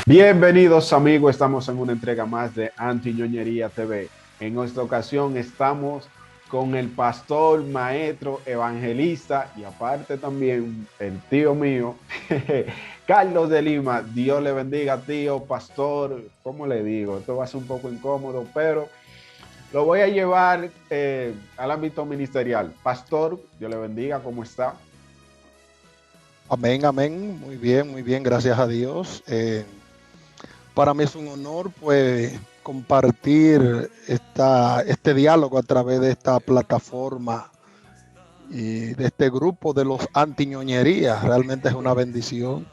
Bienvenidos amigos, estamos en una entrega más de Antiñoñería TV. En esta ocasión estamos con el pastor, maestro, evangelista y aparte también el tío mío, Carlos de Lima. Dios le bendiga, tío, pastor. ¿Cómo le digo? Esto va a ser un poco incómodo, pero lo voy a llevar al ámbito ministerial. Pastor, Dios le bendiga, ¿cómo está? Amén, amén. Muy bien, gracias a Dios. Para mí es un honor, pues, compartir este diálogo a través de esta plataforma y de este grupo de los antiñoñerías. Realmente es una bendición.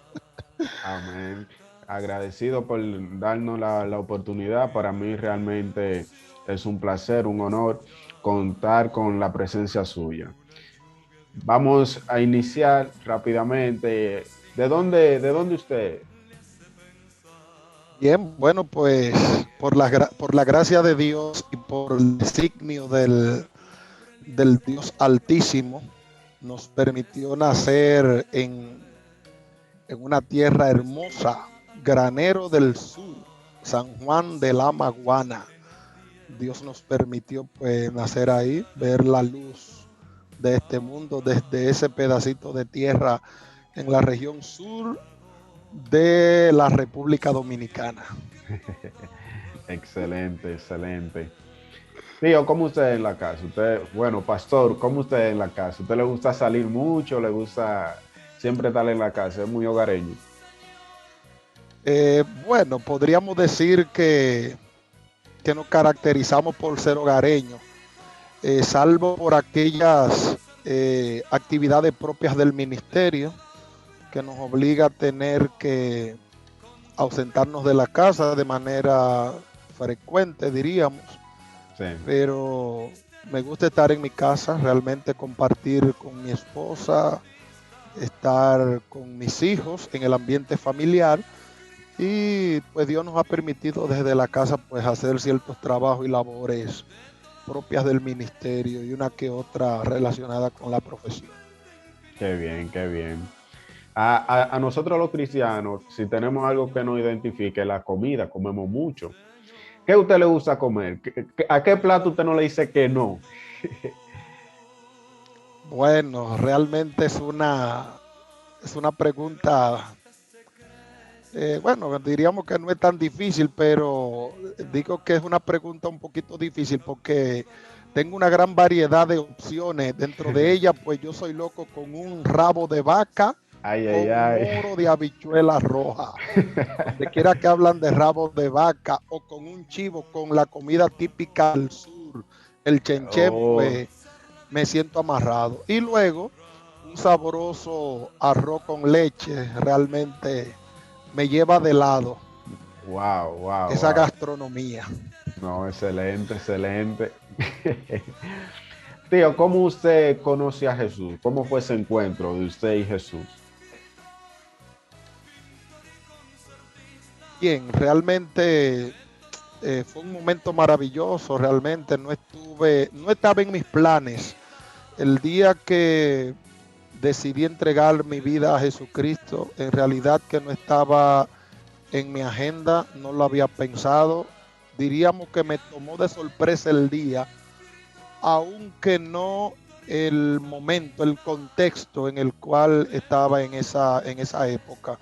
Amén. Agradecido por darnos la oportunidad. Para mí realmente es un placer, un honor contar con la presencia suya. Vamos a iniciar rápidamente. ¿De dónde usted? Bien, bueno, pues, por la gracia de Dios y por el designio del Dios Altísimo, nos permitió nacer en una tierra hermosa, Granero del Sur, San Juan de la Maguana. Dios nos permitió pues nacer ahí, ver la luz de este mundo desde ese pedacito de tierra en la región sur de la República Dominicana. Excelente, excelente. Tío, ¿cómo usted en la casa? Usted, bueno, pastor, ¿cómo usted en la casa? ¿Usted le gusta salir mucho? ¿Le gusta siempre estar en la casa? ¿Es muy hogareño? Bueno, podríamos decir que nos caracterizamos por ser hogareños, salvo por aquellas actividades propias del ministerio que nos obliga a tener que ausentarnos de la casa de manera frecuente, diríamos, Sí. pero me gusta estar en mi casa, realmente compartir con mi esposa, estar con mis hijos en el ambiente familiar y pues Dios nos ha permitido desde la casa pues hacer ciertos trabajos y labores propias del ministerio y una que otra relacionada con la profesión. Qué bien, qué bien. A nosotros los cristianos, si tenemos algo que nos identifique, la comida, comemos mucho. ¿Qué a usted le gusta comer? ¿A qué plato usted no le dice que no? Bueno, realmente es una pregunta. Bueno, diríamos que no es tan difícil, pero digo que es una pregunta un poquito difícil porque tengo una gran variedad de opciones. Dentro de ella, pues yo soy loco con un rabo de vaca Ay, o ay, un ay. oro de habichuela roja. Donde quiera que hablan de rabo de vaca o con un chivo, con la comida típica del sur, el chenchen, Oh, pues me siento amarrado. Y luego, un sabroso arroz con leche realmente me lleva de lado wow, wow, esa wow. gastronomía. No, excelente, excelente. Tío, ¿cómo usted conoce a Jesús? ¿Cómo fue ese encuentro de usted y Jesús? Bien, realmente fue un momento maravilloso, realmente no estaba en mis planes. El día que decidí entregar mi vida a Jesucristo, en realidad que no estaba en mi agenda, no lo había pensado. Diríamos que me tomó de sorpresa el día, aunque no el momento, el contexto en el cual estaba en esa época.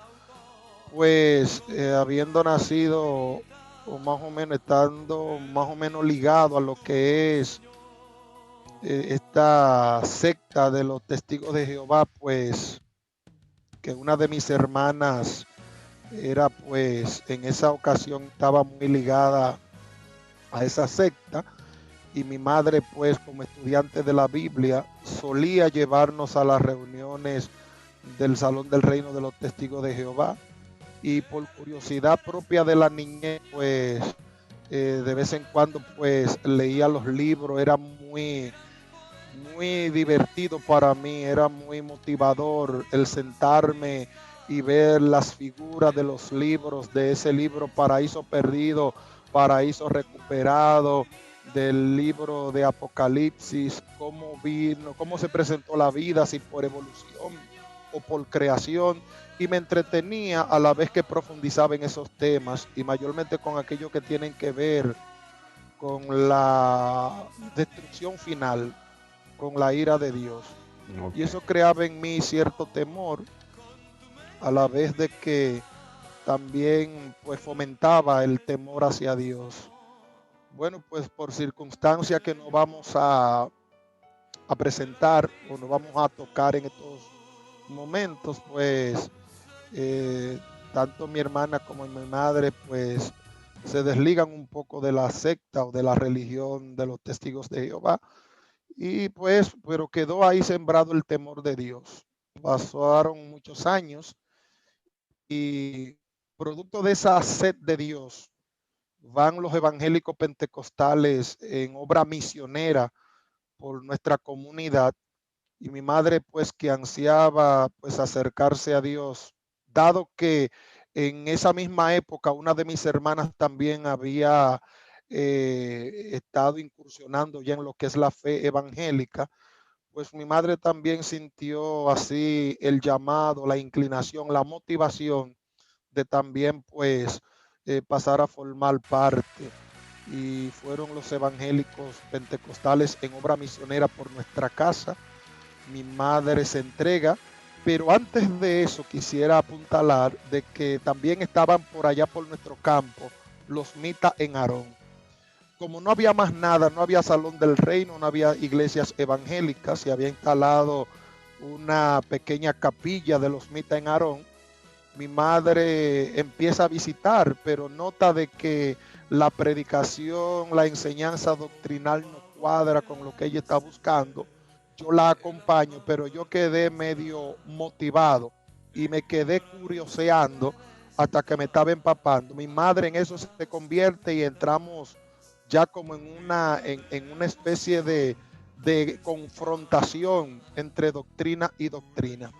Pues habiendo nacido o más o menos estando más o menos ligado a lo que es esta secta de los testigos de Jehová, pues que una de mis hermanas era pues en esa ocasión estaba muy ligada a esa secta y mi madre pues como estudiante de la Biblia solía llevarnos a las reuniones del Salón del Reino de los Testigos de Jehová y por curiosidad propia de la niñez pues de vez en cuando pues leía los libros, era muy divertido para mí, era muy motivador el sentarme y ver las figuras de los libros, de ese libro Paraíso Perdido, Paraíso Recuperado, del libro de Apocalipsis, cómo vino, cómo se presentó la vida, si por evolución. o por creación, y me entretenía a la vez que profundizaba en esos temas y mayormente con aquello que tienen que ver con la destrucción final, con la ira de Dios. Y Ok. eso creaba en mí cierto temor, a la vez de que también pues fomentaba el temor hacia Dios. Bueno, pues por circunstancia que no vamos a presentar o no vamos a tocar en estos momentos, pues eh, tanto mi hermana como mi madre pues se desligan un poco de la secta o de la religión de los testigos de Jehová, y pues pero quedó ahí sembrado el temor de Dios. Pasaron muchos años y producto de esa sed de Dios van los evangélicos pentecostales en obra misionera por nuestra comunidad, y mi madre pues que ansiaba pues acercarse a Dios, dado que en esa misma época una de mis hermanas también había estado incursionando ya en lo que es la fe evangélica, pues mi madre también sintió así el llamado, la inclinación, la motivación de también pues pasar a formar parte, y fueron los evangélicos pentecostales en obra misionera por nuestra casa. Mi madre se entrega, pero antes de eso quisiera apuntalar de que también estaban por allá por nuestro campo los mitas en Aarón. Como no había más nada, no había salón del reino, no había iglesias evangélicas, se había instalado una pequeña capilla de los mitas en Aarón. Mi madre empieza a visitar, pero nota de que la predicación, la enseñanza doctrinal no cuadra con lo que ella está buscando. Yo la acompaño, pero yo quedé medio motivado y me quedé curioseando hasta que me estaba empapando. Mi madre en eso se convierte y entramos ya como en una especie de confrontación entre doctrina y doctrina.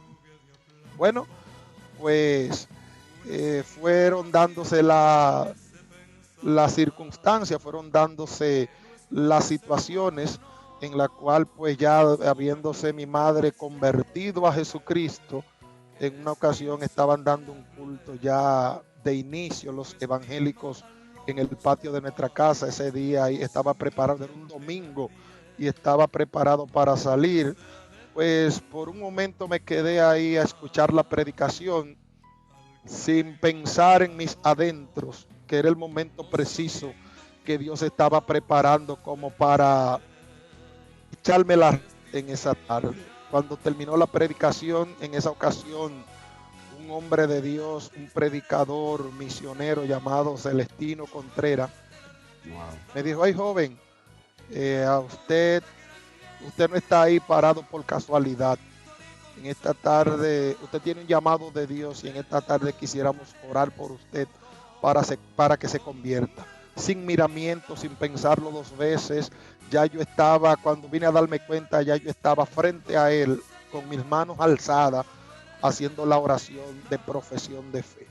Bueno, pues fueron dándose las circunstancias, fueron dándose las situaciones en la cual pues ya habiéndose mi madre convertido a Jesucristo, en una ocasión estaban dando un culto ya de inicio los evangélicos en el patio de nuestra casa. Ese día y estaba preparado, era un domingo y estaba preparado para salir. Pues por un momento me quedé ahí a escuchar la predicación sin pensar en mis adentros, que era el momento preciso que Dios estaba preparando como para echarme la en esa tarde. Cuando terminó la predicación, en esa ocasión, un hombre de Dios, un predicador misionero llamado Celestino Contreras, Wow. me dijo: ay joven, a usted no está ahí parado por casualidad. En esta tarde usted tiene un llamado de Dios y en esta tarde quisiéramos orar por usted para que se convierta. Sin miramiento, sin pensarlo dos veces, ya yo estaba, cuando vine a darme cuenta, ya yo estaba frente a él con mis manos alzadas haciendo la oración de profesión de fe.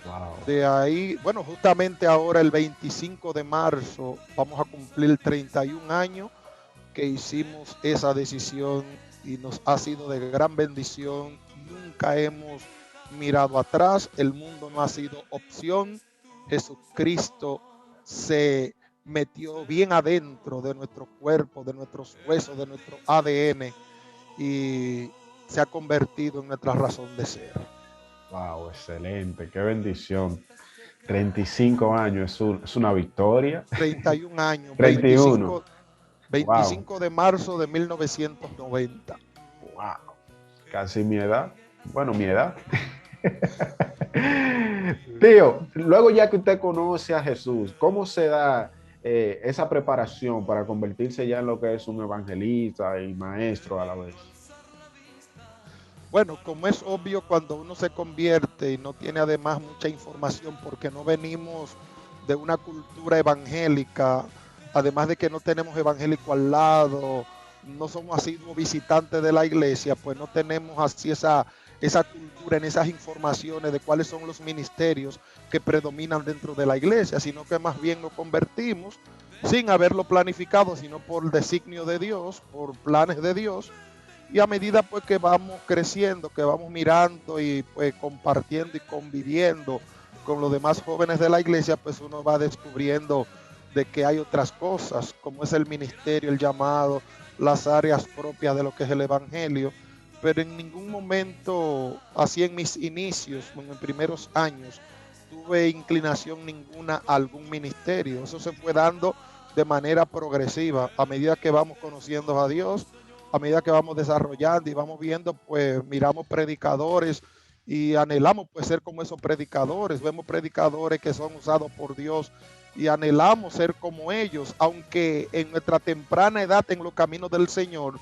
Wow. De ahí, bueno, justamente ahora el 25 de marzo vamos a cumplir 31 años que hicimos esa decisión y nos ha sido de gran bendición. Nunca hemos mirado atrás, el mundo no ha sido opción. Jesucristo se metió bien adentro de nuestro cuerpo, de nuestros huesos, de nuestro ADN, y se ha convertido en nuestra razón de ser. Wow, excelente, qué bendición. 35 años es una victoria. 31 años, 31. 25, Wow, 25 de marzo de 1990. wow. Casi mi edad. Bueno, mi edad. Tío, luego ya que usted conoce a Jesús, ¿cómo se da esa preparación para convertirse ya en lo que es un evangelista y maestro a la vez? Bueno, como es obvio, cuando uno se convierte y no tiene además mucha información porque no venimos de una cultura evangélica, además de que no tenemos evangélico al lado, no somos asiduos visitantes de la iglesia, pues no tenemos así esa cultura en esas informaciones de cuáles son los ministerios que predominan dentro de la iglesia, sino que más bien nos convertimos sin haberlo planificado, sino por designio de Dios, por planes de Dios. Y a medida pues que vamos creciendo, que vamos mirando y pues compartiendo y conviviendo con los demás jóvenes de la iglesia, pues uno va descubriendo de que hay otras cosas, como es el ministerio, el llamado, las áreas propias de lo que es el evangelio. Pero en ningún momento, así en mis inicios, en mis primeros años, tuve inclinación ninguna a algún ministerio. Eso se fue dando de manera progresiva a medida que vamos conociendo a Dios, a medida que vamos desarrollando y vamos viendo, pues miramos predicadores y anhelamos pues ser como esos predicadores. Vemos predicadores que son usados por Dios y anhelamos ser como ellos, aunque en nuestra temprana edad en los caminos del Señor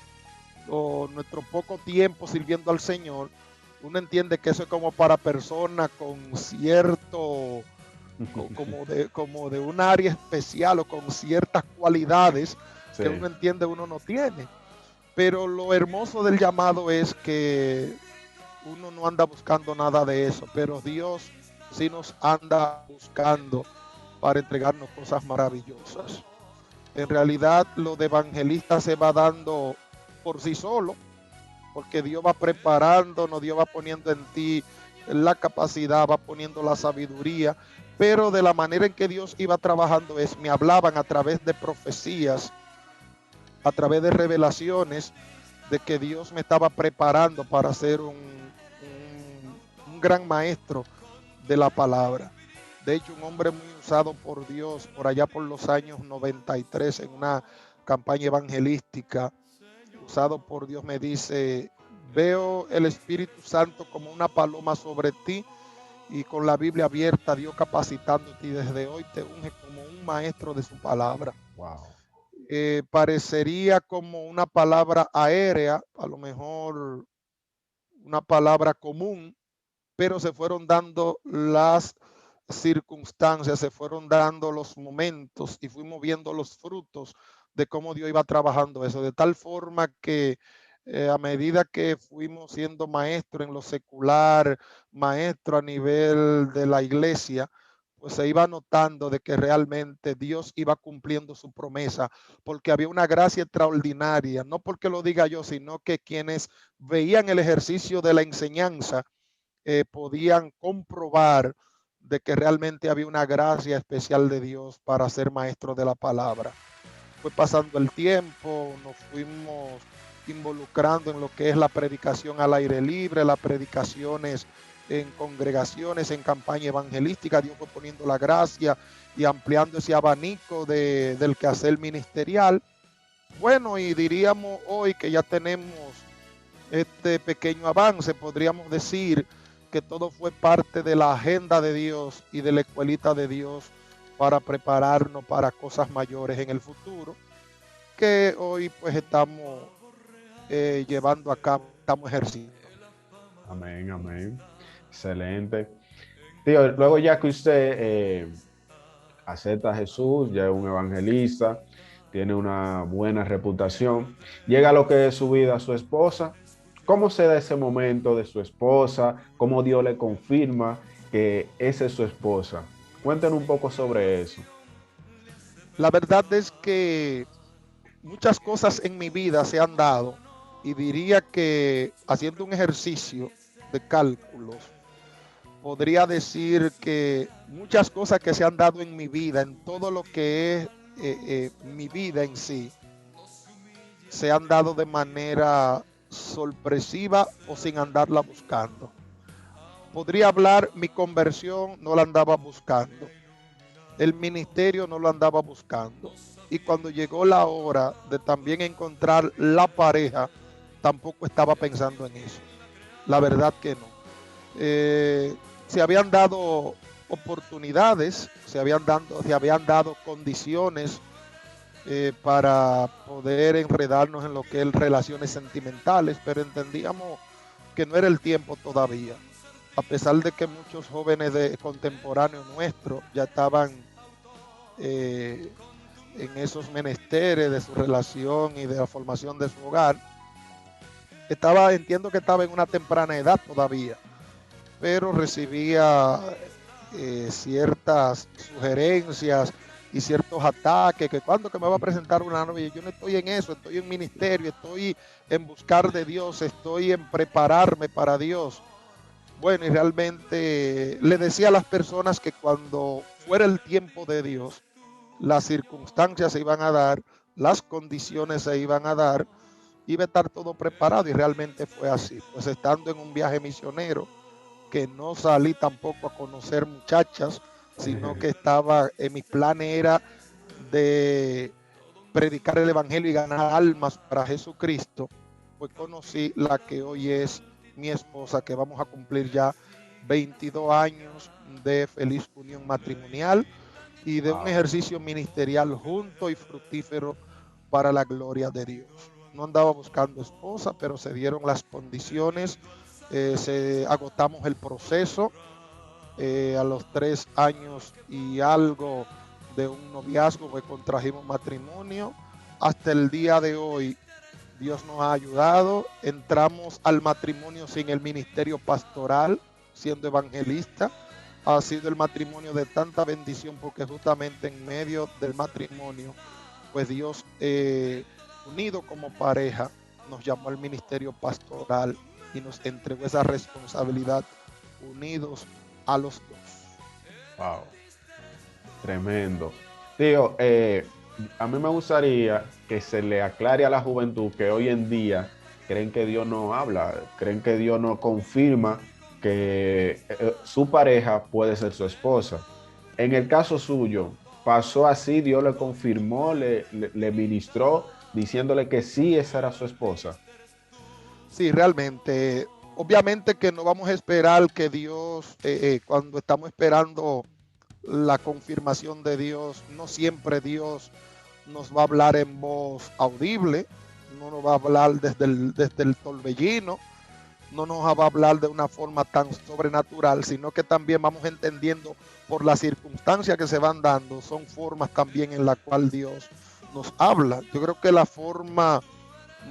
o nuestro poco tiempo sirviendo al Señor, uno entiende que eso es como para personas con cierto, como de un área especial o con ciertas cualidades Sí, que uno entiende uno no tiene. Pero lo hermoso del llamado es que uno no anda buscando nada de eso, pero Dios sí nos anda buscando para entregarnos cosas maravillosas. En realidad lo de evangelista se va dando por sí solo, porque Dios va preparándonos, Dios va poniendo en ti la capacidad, va poniendo la sabiduría, pero de la manera en que Dios iba trabajando es, me hablaban a través de profecías, a través de revelaciones, de que Dios me estaba preparando para ser un gran maestro de la palabra. De hecho, un hombre muy usado por Dios por allá por los años 93 en una campaña evangelística, usado por Dios, me dice: veo el Espíritu Santo como una paloma sobre ti y con la Biblia abierta, Dios capacitándote y desde hoy te unge como un maestro de su palabra. wow. Parecería como una palabra aérea, a lo mejor una palabra común, pero se fueron dando las circunstancias, se fueron dando los momentos y fuimos viendo los frutos de cómo Dios iba trabajando eso, de tal forma que a medida que fuimos siendo maestro en lo secular, maestro a nivel de la iglesia, pues se iba notando de que realmente Dios iba cumpliendo su promesa, porque había una gracia extraordinaria, no porque lo diga yo, sino que quienes veían el ejercicio de la enseñanza podían comprobar de que realmente había una gracia especial de Dios para ser maestro de la palabra. Fue pasando el tiempo, nos fuimos involucrando en lo que es la predicación al aire libre, las predicaciones en congregaciones, en campaña evangelística. Dios fue poniendo la gracia y ampliando ese abanico del quehacer ministerial. Bueno, y diríamos hoy que ya tenemos este pequeño avance, podríamos decir que todo fue parte de la agenda de Dios y de la escuelita de Dios para prepararnos para cosas mayores en el futuro, que hoy pues estamos llevando a cabo, estamos ejerciendo. Amén, amén. Excelente. Tío, luego ya que usted acepta a Jesús, ya es un evangelista, tiene una buena reputación, llega a lo que es su vida, su esposa. ¿Cómo se da ese momento de su esposa? ¿Cómo Dios le confirma que esa es su esposa? Cuéntenos un poco sobre eso. La verdad es que muchas cosas en mi vida se han dado y diría que haciendo un ejercicio de cálculos, podría decir que muchas cosas que se han dado en mi vida, en todo lo que es mi vida en sí, se han dado de manera sorpresiva o sin andarla buscando. Podría hablar, mi conversión no la andaba buscando, el ministerio no lo andaba buscando. Y cuando llegó la hora de también encontrar la pareja, tampoco estaba pensando en eso. La verdad que no. Se habían dado oportunidades, se habían dado condiciones para poder enredarnos en lo que es relaciones sentimentales, pero entendíamos que no era el tiempo todavía. A pesar de que muchos jóvenes contemporáneos nuestros ya estaban eh, en esos menesteres de su relación y de la formación de su hogar, entiendo que estaba en una temprana edad todavía, pero recibía ciertas sugerencias y ciertos ataques, que cuando que me va a presentar una novia, yo no estoy en eso, estoy en ministerio, estoy en buscar de Dios, estoy en prepararme para Dios. Bueno, y realmente le decía a las personas que cuando fuera el tiempo de Dios, las circunstancias se iban a dar, las condiciones se iban a dar, iba a estar todo preparado y realmente fue así. Pues estando en un viaje misionero, que no salí tampoco a conocer muchachas, sino que estaba en mis planes era de predicar el evangelio y ganar almas para Jesucristo, pues conocí la que hoy es mi esposa, que vamos a cumplir ya 22 años de feliz unión matrimonial y de un Wow. ejercicio ministerial junto y fructífero para la gloria de Dios. No andaba buscando esposa, pero se dieron las condiciones, agotamos el proceso a los 3 años y algo de un noviazgo, pues contrajimos matrimonio. Hasta el día de hoy, Dios nos ha ayudado. Entramos al matrimonio sin el ministerio pastoral, siendo evangelista. Ha sido el matrimonio de tanta bendición porque justamente en medio del matrimonio, pues Dios, unido como pareja, nos llamó al ministerio pastoral y nos entregó esa responsabilidad unidos a los dos. Wow. Tremendo. Tío, a mí me gustaría que se le aclare a la juventud que hoy en día creen que Dios no habla, creen que Dios no confirma que su pareja puede ser su esposa. En el caso suyo, pasó así, Dios le confirmó, le ministró, diciéndole que sí, esa era su esposa. Sí, realmente, obviamente que no vamos a esperar que Dios, cuando estamos esperando la confirmación de Dios, no siempre Dios nos va a hablar en voz audible, no nos va a hablar desde el torbellino, no nos va a hablar de una forma tan sobrenatural, sino que también vamos entendiendo por las circunstancias que se van dando, son formas también en la cual Dios nos habla. Yo creo que la forma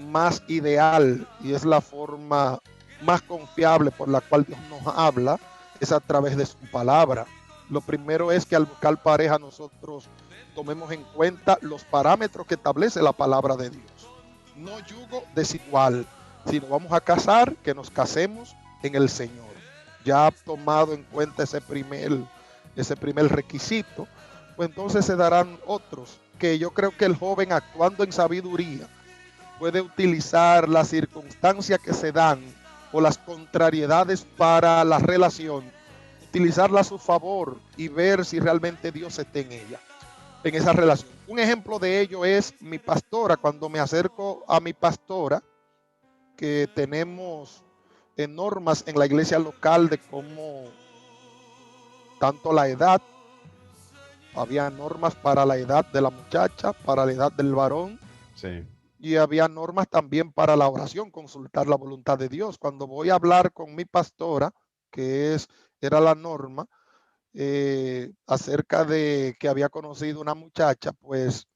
más ideal y es la forma más confiable por la cual Dios nos habla es a través de su palabra. Lo primero es que al buscar pareja nosotros tomemos en cuenta los parámetros que establece la palabra de Dios. No yugo desigual. Si nos vamos a casar, que nos casemos en el Señor. Ya tomado en cuenta ese primer requisito, pues entonces se darán otros, que yo creo que el joven actuando en sabiduría puede utilizar las circunstancias que se dan o las contrariedades para la relación, utilizarla a su favor y ver si realmente Dios está en ella, en esa relación. Un ejemplo de ello es mi pastora. Cuando me acerco a mi pastora, que tenemos normas en la iglesia local de cómo tanto la edad, había normas para la edad de la muchacha, para la edad del varón, Sí. y había normas también para la oración, consultar la voluntad de Dios. Cuando voy a hablar con mi pastora, era la norma, acerca de que había conocido una muchacha, pues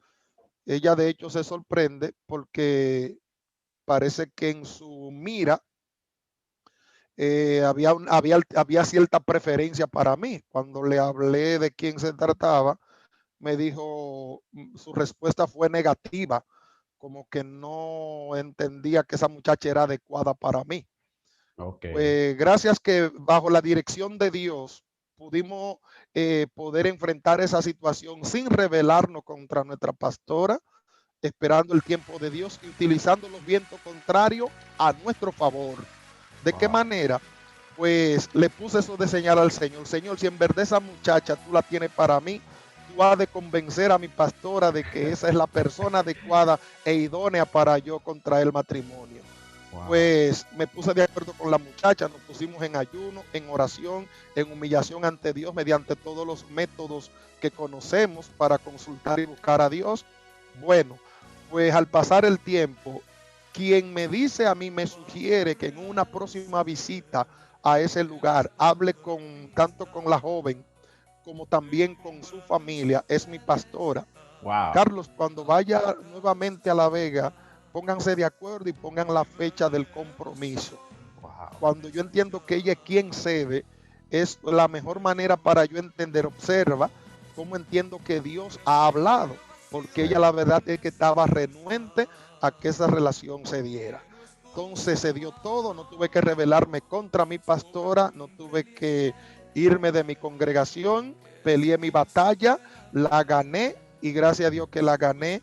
ella de hecho se sorprende porque parece que en su mira había cierta preferencia para mí. Cuando le hablé de quién se trataba, me dijo, su respuesta fue negativa, como que no entendía que esa muchacha era adecuada para mí. Ok. Pues gracias que bajo la dirección de Dios pudimos poder enfrentar esa situación sin rebelarnos contra nuestra pastora, esperando el tiempo de Dios y utilizando los vientos contrarios a nuestro favor. ¿De qué Wow. manera? Pues le puse eso de señal al Señor. Señor, si en verdad esa muchacha tú la tienes para mí, tú has de convencer a mi pastora de que esa es la persona adecuada e idónea para yo contraer el matrimonio. Wow. Pues me puse de acuerdo con la muchacha, nos pusimos en ayuno, en oración, en humillación ante Dios mediante todos los métodos que conocemos para consultar y buscar a Dios. Bueno, pues al pasar el tiempo, quien me dice a mí, me sugiere que en una próxima visita a ese lugar hable tanto con la joven como también con su familia, es mi pastora. Wow. Carlos, cuando vaya nuevamente a La Vega, pónganse de acuerdo y pongan la fecha del compromiso. Wow. Cuando yo entiendo que ella es quien cede, es la mejor manera para yo entender. Observa cómo entiendo que Dios ha hablado, porque Sí. ella la verdad es que estaba renuente a que esa relación se diera. Entonces se dio todo, no tuve que rebelarme contra mi pastora, no tuve que irme de mi congregación, peleé mi batalla, la gané y gracias a Dios que la gané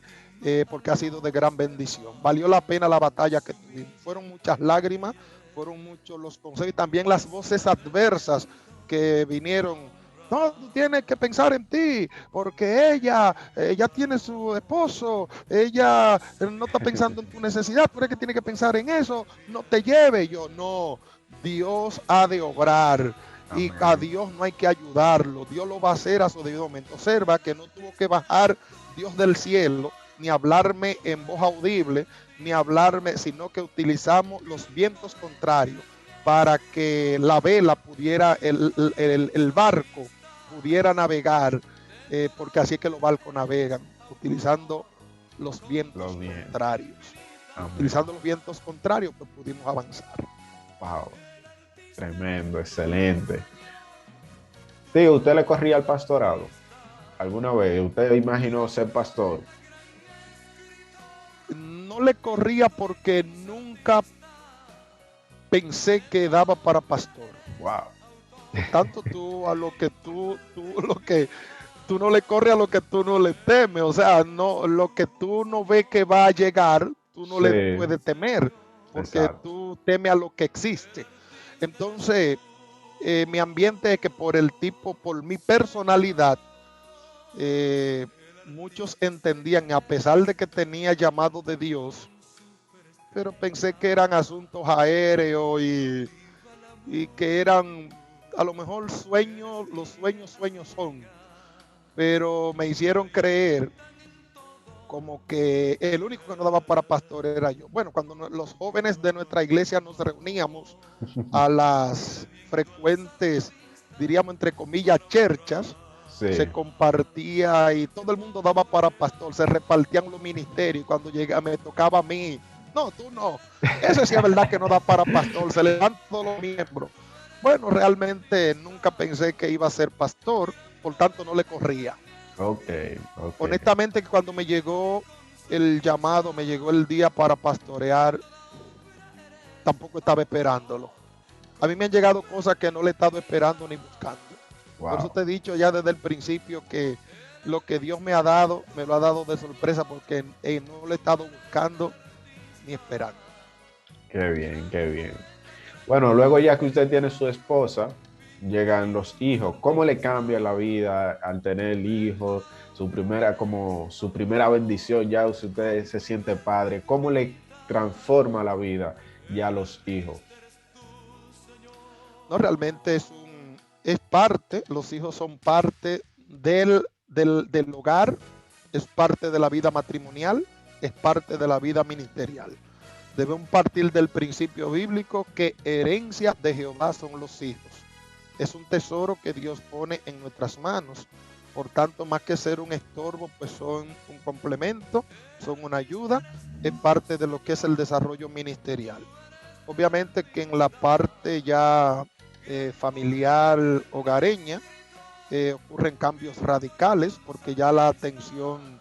porque ha sido de gran bendición. Valió la pena la batalla que tuvimos. Fueron muchas lágrimas, fueron muchos los consejos y también las voces adversas que vinieron. No, tú tienes que pensar en ti, porque ella tiene su esposo, ella no está pensando en tu necesidad, tú eres que tiene que pensar en eso, no te lleve. Yo, no, Dios ha de obrar y a Amén. Dios no hay que ayudarlo, Dios lo va a hacer a su debido momento. Observa que no tuvo que bajar Dios del cielo, ni hablarme en voz audible, ni hablarme, sino que utilizamos los vientos contrarios para que la vela pudiera, el barco pudiera navegar, porque así es que los barcos navegan, utilizando los Lo vientos bien. contrarios. Amén. Utilizando los vientos contrarios, pues pudimos avanzar. Wow. Tremendo, excelente. Sí, ¿usted le corría al pastorado alguna vez? ¿Usted imaginó ser pastor? No le corría porque nunca pensé que daba para pastor. Wow. Por tanto, tú a lo que lo que tú no le corres a lo que tú no le temes, o sea, no, lo que tú no ves que va a llegar, tú no le Sí, puedes temer, porque exacto. tú temes a lo que existe. Entonces, mi ambiente es que por el tipo, por mi personalidad, eh, muchos entendían, a pesar de que tenía llamado de Dios, pero pensé que eran asuntos aéreos y que eran a lo mejor sueños, los sueños son, pero me hicieron creer como que el único que no daba para pastor era yo. Bueno, cuando los jóvenes de nuestra iglesia nos reuníamos a las frecuentes, diríamos entre comillas, cherchas, se Sí. compartía y todo el mundo daba para pastor, se repartían los ministerios. Cuando llega, me tocaba a mí, no, tú no. Eso sí es verdad que no da para pastor, se levantan todos los miembros. Bueno, realmente nunca pensé que iba a ser pastor, por tanto no le corría. Ok, ok. Honestamente, cuando me llegó el llamado, me llegó el día para pastorear, tampoco estaba esperándolo. A mí me han llegado cosas que no le he estado esperando ni buscando. Por eso Wow. te he dicho ya desde el principio que lo que Dios me ha dado, me lo ha dado de sorpresa porque no lo he estado buscando ni esperando. Qué bien, qué bien. Bueno, luego ya que usted tiene su esposa, llegan los hijos. ¿Cómo le cambia la vida al tener hijos? Como su primera bendición, ya si usted se siente padre. ¿Cómo le transforma la vida ya a los hijos? No, realmente es parte, los hijos son parte del hogar, es parte de la vida matrimonial, es parte de la vida ministerial. Debemos partir del principio bíblico que herencia de Jehová son los hijos. Es un tesoro que Dios pone en nuestras manos. Por tanto, más que ser un estorbo, pues son un complemento, son una ayuda, es parte de lo que es el desarrollo ministerial. Obviamente que en la parte ya familiar, hogareña, ocurren cambios radicales porque ya la atención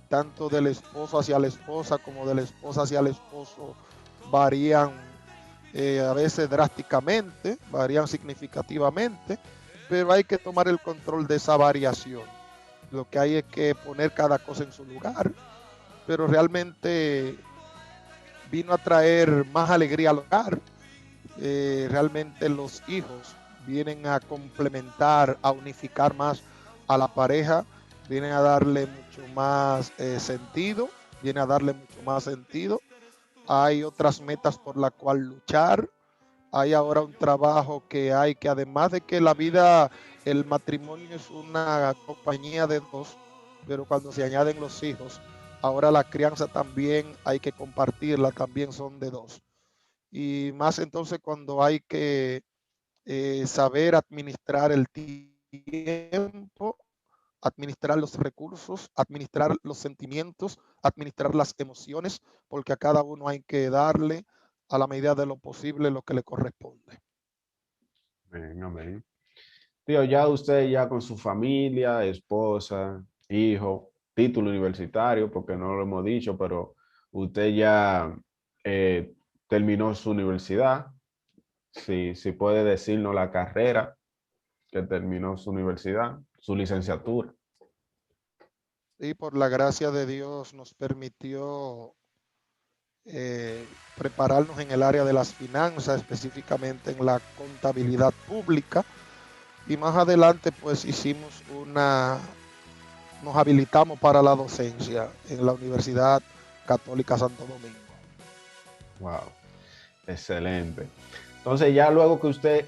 tanto del esposo hacia la esposa como de la esposa hacia el esposo varían a veces drásticamente, varían significativamente, pero hay que tomar el control de esa variación. Lo que hay es que poner cada cosa en su lugar, pero realmente vino a traer más alegría al hogar. Realmente los hijos vienen a complementar, a unificar más a la pareja, vienen a darle mucho más sentido, viene a darle mucho más sentido. Hay otras metas por las cuales luchar. Hay ahora un trabajo que hay que además de que la vida, el matrimonio es una compañía de dos, pero cuando se añaden los hijos, ahora la crianza también hay que compartirla, también son de dos. Y más entonces cuando hay que saber administrar el tiempo, administrar los recursos, administrar los sentimientos, administrar las emociones, porque a cada uno hay que darle a la medida de lo posible lo que le corresponde. Amén, amén. Tío, ya usted ya con su familia, esposa, hijo, título universitario, porque no lo hemos dicho, pero usted ya eh, terminó su universidad, si puede decirnos la carrera que terminó su universidad, su licenciatura. Y por la gracia de Dios nos permitió prepararnos en el área de las finanzas, específicamente en la contabilidad pública. Y más adelante pues nos habilitamos para la docencia en la Universidad Católica Santo Domingo. Wow, excelente. Entonces ya luego que usted,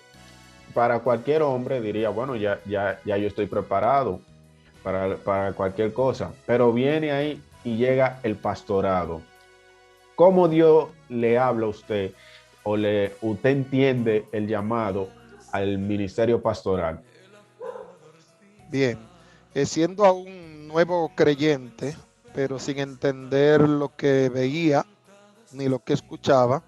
para cualquier hombre, diría, bueno, ya yo estoy preparado para cualquier cosa, pero viene ahí y llega el pastorado. ¿Cómo Dios le habla a usted o usted entiende el llamado al ministerio pastoral? Bien, siendo aún nuevo creyente, pero sin entender lo que veía ni lo que escuchaba,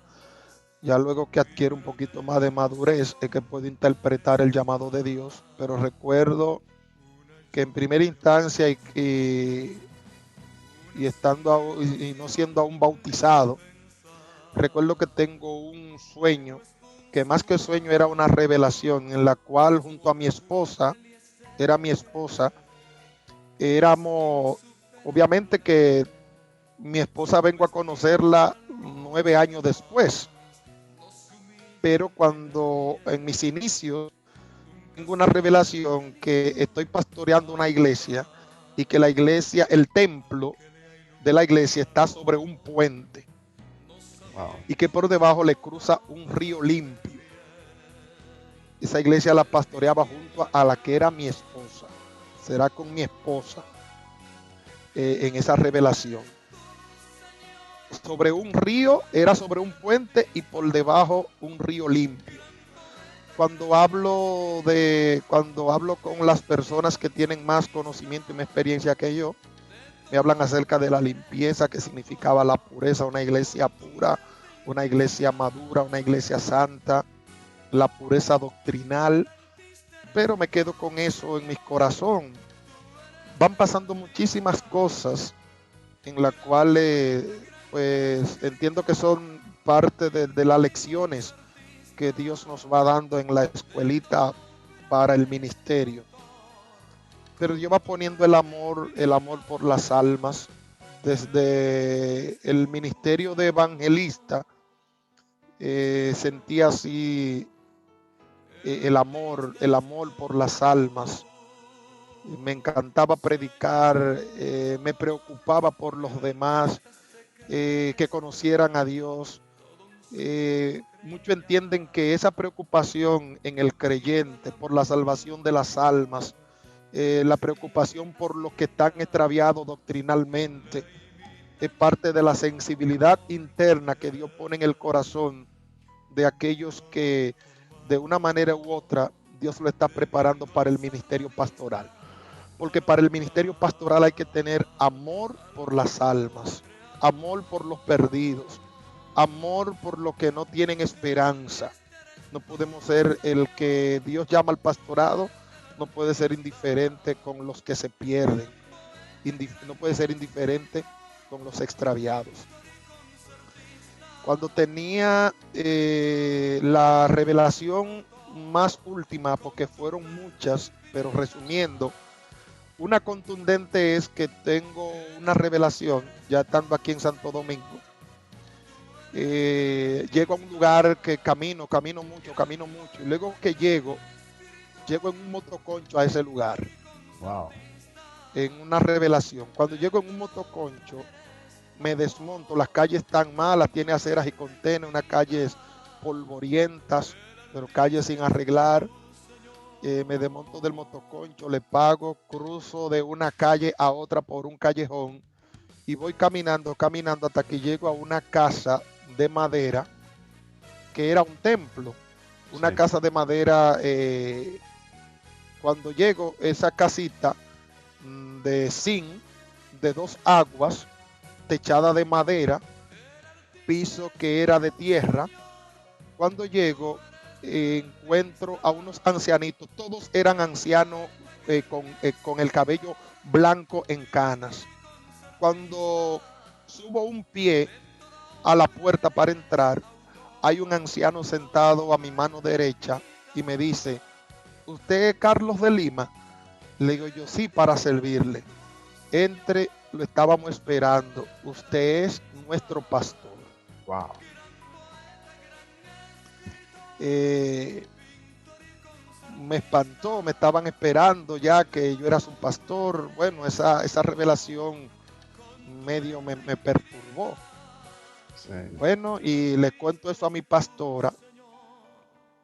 ya luego que adquiere un poquito más de madurez es que puedo interpretar el llamado de Dios, pero recuerdo que en primera instancia y estando y no siendo aún bautizado, recuerdo que tengo un sueño, que más que sueño era una revelación en la cual junto a mi esposa, era mi esposa, éramos, obviamente que mi esposa vengo a conocerla 9 años después, pero cuando en mis inicios tengo una revelación que estoy pastoreando una iglesia y que la iglesia, el templo de la iglesia está sobre un puente Wow. y que por debajo le cruza un río limpio. Esa iglesia la pastoreaba junto a la que era mi esposa. Será con mi esposa en esa revelación. Sobre un río, era sobre un puente y por debajo un río limpio. Cuando hablo con las personas que tienen más conocimiento y más experiencia que yo, me hablan acerca de la limpieza, que significaba la pureza, una iglesia pura, una iglesia madura, una iglesia santa, la pureza doctrinal, pero me quedo con eso en mi corazón. Van pasando muchísimas cosas en las cuales pues entiendo que son parte de las lecciones que Dios nos va dando en la escuelita para el ministerio. Pero Dios va poniendo el amor por las almas. Desde el ministerio de evangelista sentí así el amor por las almas. Me encantaba predicar, me preocupaba por los demás, que conocieran a Dios. Muchos entienden que esa preocupación en el creyente por la salvación de las almas, la preocupación por los que están extraviados doctrinalmente, es parte de la sensibilidad interna que Dios pone en el corazón de aquellos que de una manera u otra Dios lo está preparando para el ministerio pastoral. Porque para el ministerio pastoral hay que tener amor por las almas, amor por los perdidos, amor por los que no tienen esperanza. No podemos ser el que Dios llama al pastorado, no puede ser indiferente con los que se pierden, no puede ser indiferente con los extraviados. Cuando tenía la revelación más última, porque fueron muchas, pero resumiendo, una contundente es que tengo una revelación, ya estando aquí en Santo Domingo. Llego a un lugar que camino mucho, y luego que llego en un motoconcho a ese lugar, Wow. en una revelación. Cuando llego en un motoconcho, me desmonto, las calles están malas, tiene aceras y contenes, unas calles polvorientas, pero calles sin arreglar. Me desmonto del motoconcho, le pago, cruzo de una calle a otra por un callejón y voy caminando hasta que llego a una casa de madera que era un templo, una Sí. casa de madera. Cuando llego, esa casita de zinc, de 2 aguas, techada de madera, piso que era de tierra. Cuando llego, encuentro a unos ancianitos, todos eran ancianos con el cabello blanco en canas. Cuando subo un pie a la puerta para entrar, hay un anciano sentado a mi mano derecha y me dice, ¿usted es Carlos de Lima? Le digo yo, sí, para servirle. Entre, lo estábamos esperando. Usted es nuestro pastor. Wow. Me espantó, me estaban esperando ya que yo era su pastor. Bueno, esa revelación medio me perturbó. Sí. Bueno, y le cuento eso a mi pastora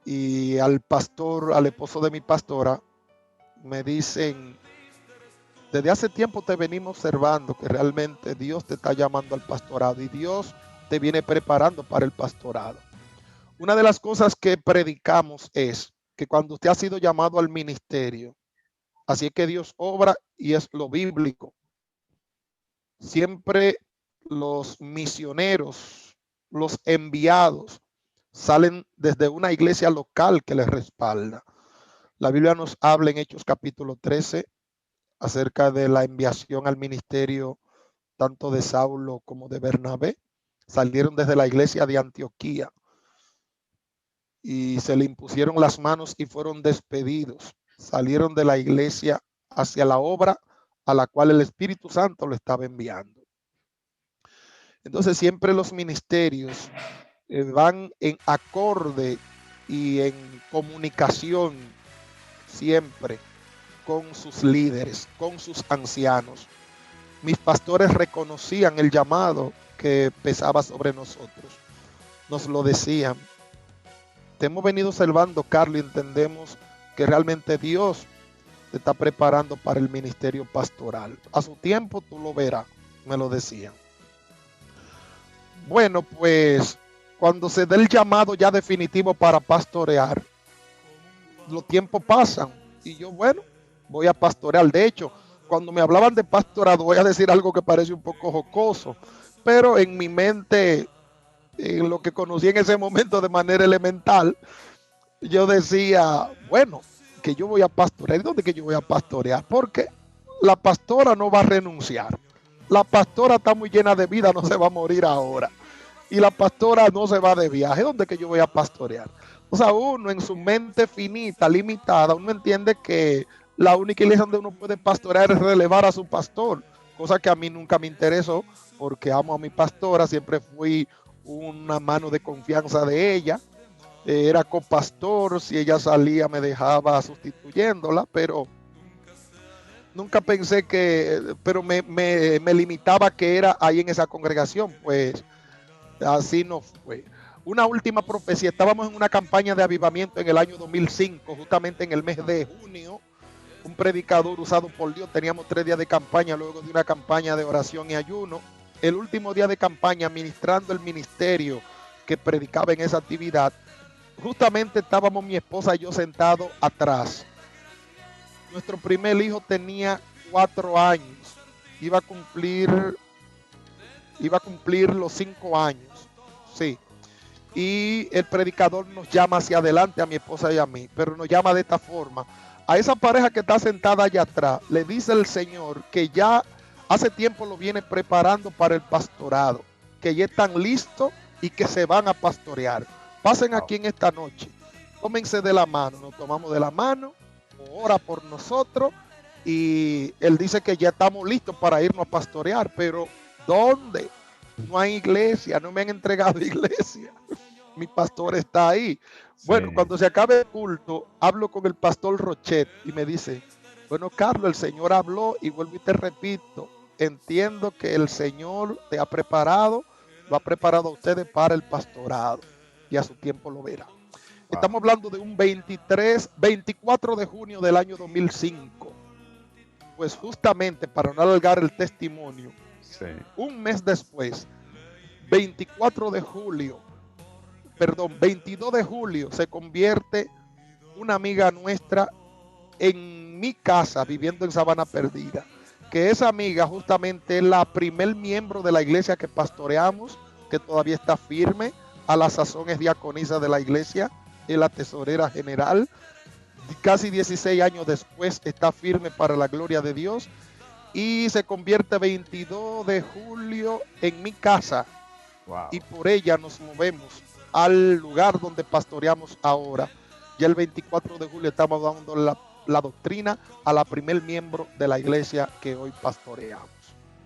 y al pastor, al esposo de mi pastora, me dicen, desde hace tiempo te venimos observando que realmente Dios te está llamando al pastorado y Dios te viene preparando para el pastorado. Una de las cosas que predicamos es que cuando usted ha sido llamado al ministerio, así es que Dios obra y es lo bíblico. Siempre los misioneros, los enviados, salen desde una iglesia local que les respalda. La Biblia nos habla en Hechos capítulo 13 acerca de la enviación al ministerio tanto de Saulo como de Bernabé. Salieron desde la iglesia de Antioquía y se le impusieron las manos y fueron despedidos. Salieron de la iglesia hacia la obra a la cual el Espíritu Santo lo estaba enviando. Entonces siempre los ministerios van en acorde y en comunicación siempre con sus líderes, con sus ancianos. Mis pastores reconocían el llamado que pesaba sobre nosotros. Nos lo decían. Te hemos venido observando, Carlos, y entendemos que realmente Dios te está preparando para el ministerio pastoral. A su tiempo tú lo verás, me lo decían. Bueno, pues cuando se dé el llamado ya definitivo para pastorear, los tiempos pasan y yo, bueno, voy a pastorear. De hecho, cuando me hablaban de pastorado, voy a decir algo que parece un poco jocoso, pero en mi mente, en lo que conocí en ese momento de manera elemental, yo decía, bueno, que yo voy a pastorear. ¿Y dónde que yo voy a pastorear? Porque la pastora no va a renunciar. La pastora está muy llena de vida, no se va a morir ahora. Y la pastora no se va de viaje. ¿Dónde que yo voy a pastorear? O sea, uno en su mente finita, limitada, uno entiende que la única iglesia donde uno puede pastorear es relevar a su pastor, cosa que a mí nunca me interesó porque amo a mi pastora, siempre fui una mano de confianza de ella. Era copastor, si ella salía me dejaba sustituyéndola, pero nunca pensé pero me limitaba que era ahí en esa congregación, pues así no fue. Una última profecía, estábamos en una campaña de avivamiento en el año 2005, justamente en el mes de junio, un predicador usado por Dios, teníamos 3 días de campaña luego de una campaña de oración y ayuno. El último día de campaña, ministrando el ministerio que predicaba en esa actividad, justamente estábamos mi esposa y yo sentados atrás. Nuestro primer hijo tenía 4 años, iba a cumplir los 5 años, sí. Y el predicador nos llama hacia adelante a mi esposa y a mí, pero nos llama de esta forma. A esa pareja que está sentada allá atrás, le dice el Señor que ya hace tiempo lo viene preparando para el pastorado, que ya están listos y que se van a pastorear. Pasen aquí en esta noche, tómense de la mano, nos tomamos de la mano, ora por nosotros y él dice que ya estamos listos para irnos a pastorear, pero ¿dónde? No hay iglesia, no me han entregado iglesia. Mi pastor está ahí. Sí. Bueno, cuando se acabe el culto, hablo con el pastor Rochet y me dice, bueno, Carlos, el Señor habló y vuelvo y te repito, entiendo que el Señor te ha preparado, lo ha preparado a ustedes para el pastorado y a su tiempo lo verá. Wow. Estamos hablando de un 24 de junio del año 2005. Pues justamente para no alargar el testimonio, sí, un mes después, 22 de julio, se convierte una amiga nuestra en mi casa, viviendo en Sabana Perdida, que esa amiga justamente es la primer miembro de la iglesia que pastoreamos, que todavía está firme, a la sazón es diaconisa de la iglesia, en la tesorera general. Casi 16 años después está firme para la gloria de Dios y se convierte 22 de julio en mi casa. Wow. Y por ella nos movemos al lugar donde pastoreamos ahora. Ya el 24 de julio estamos dando la doctrina a la primer miembro de la iglesia que hoy pastoreamos.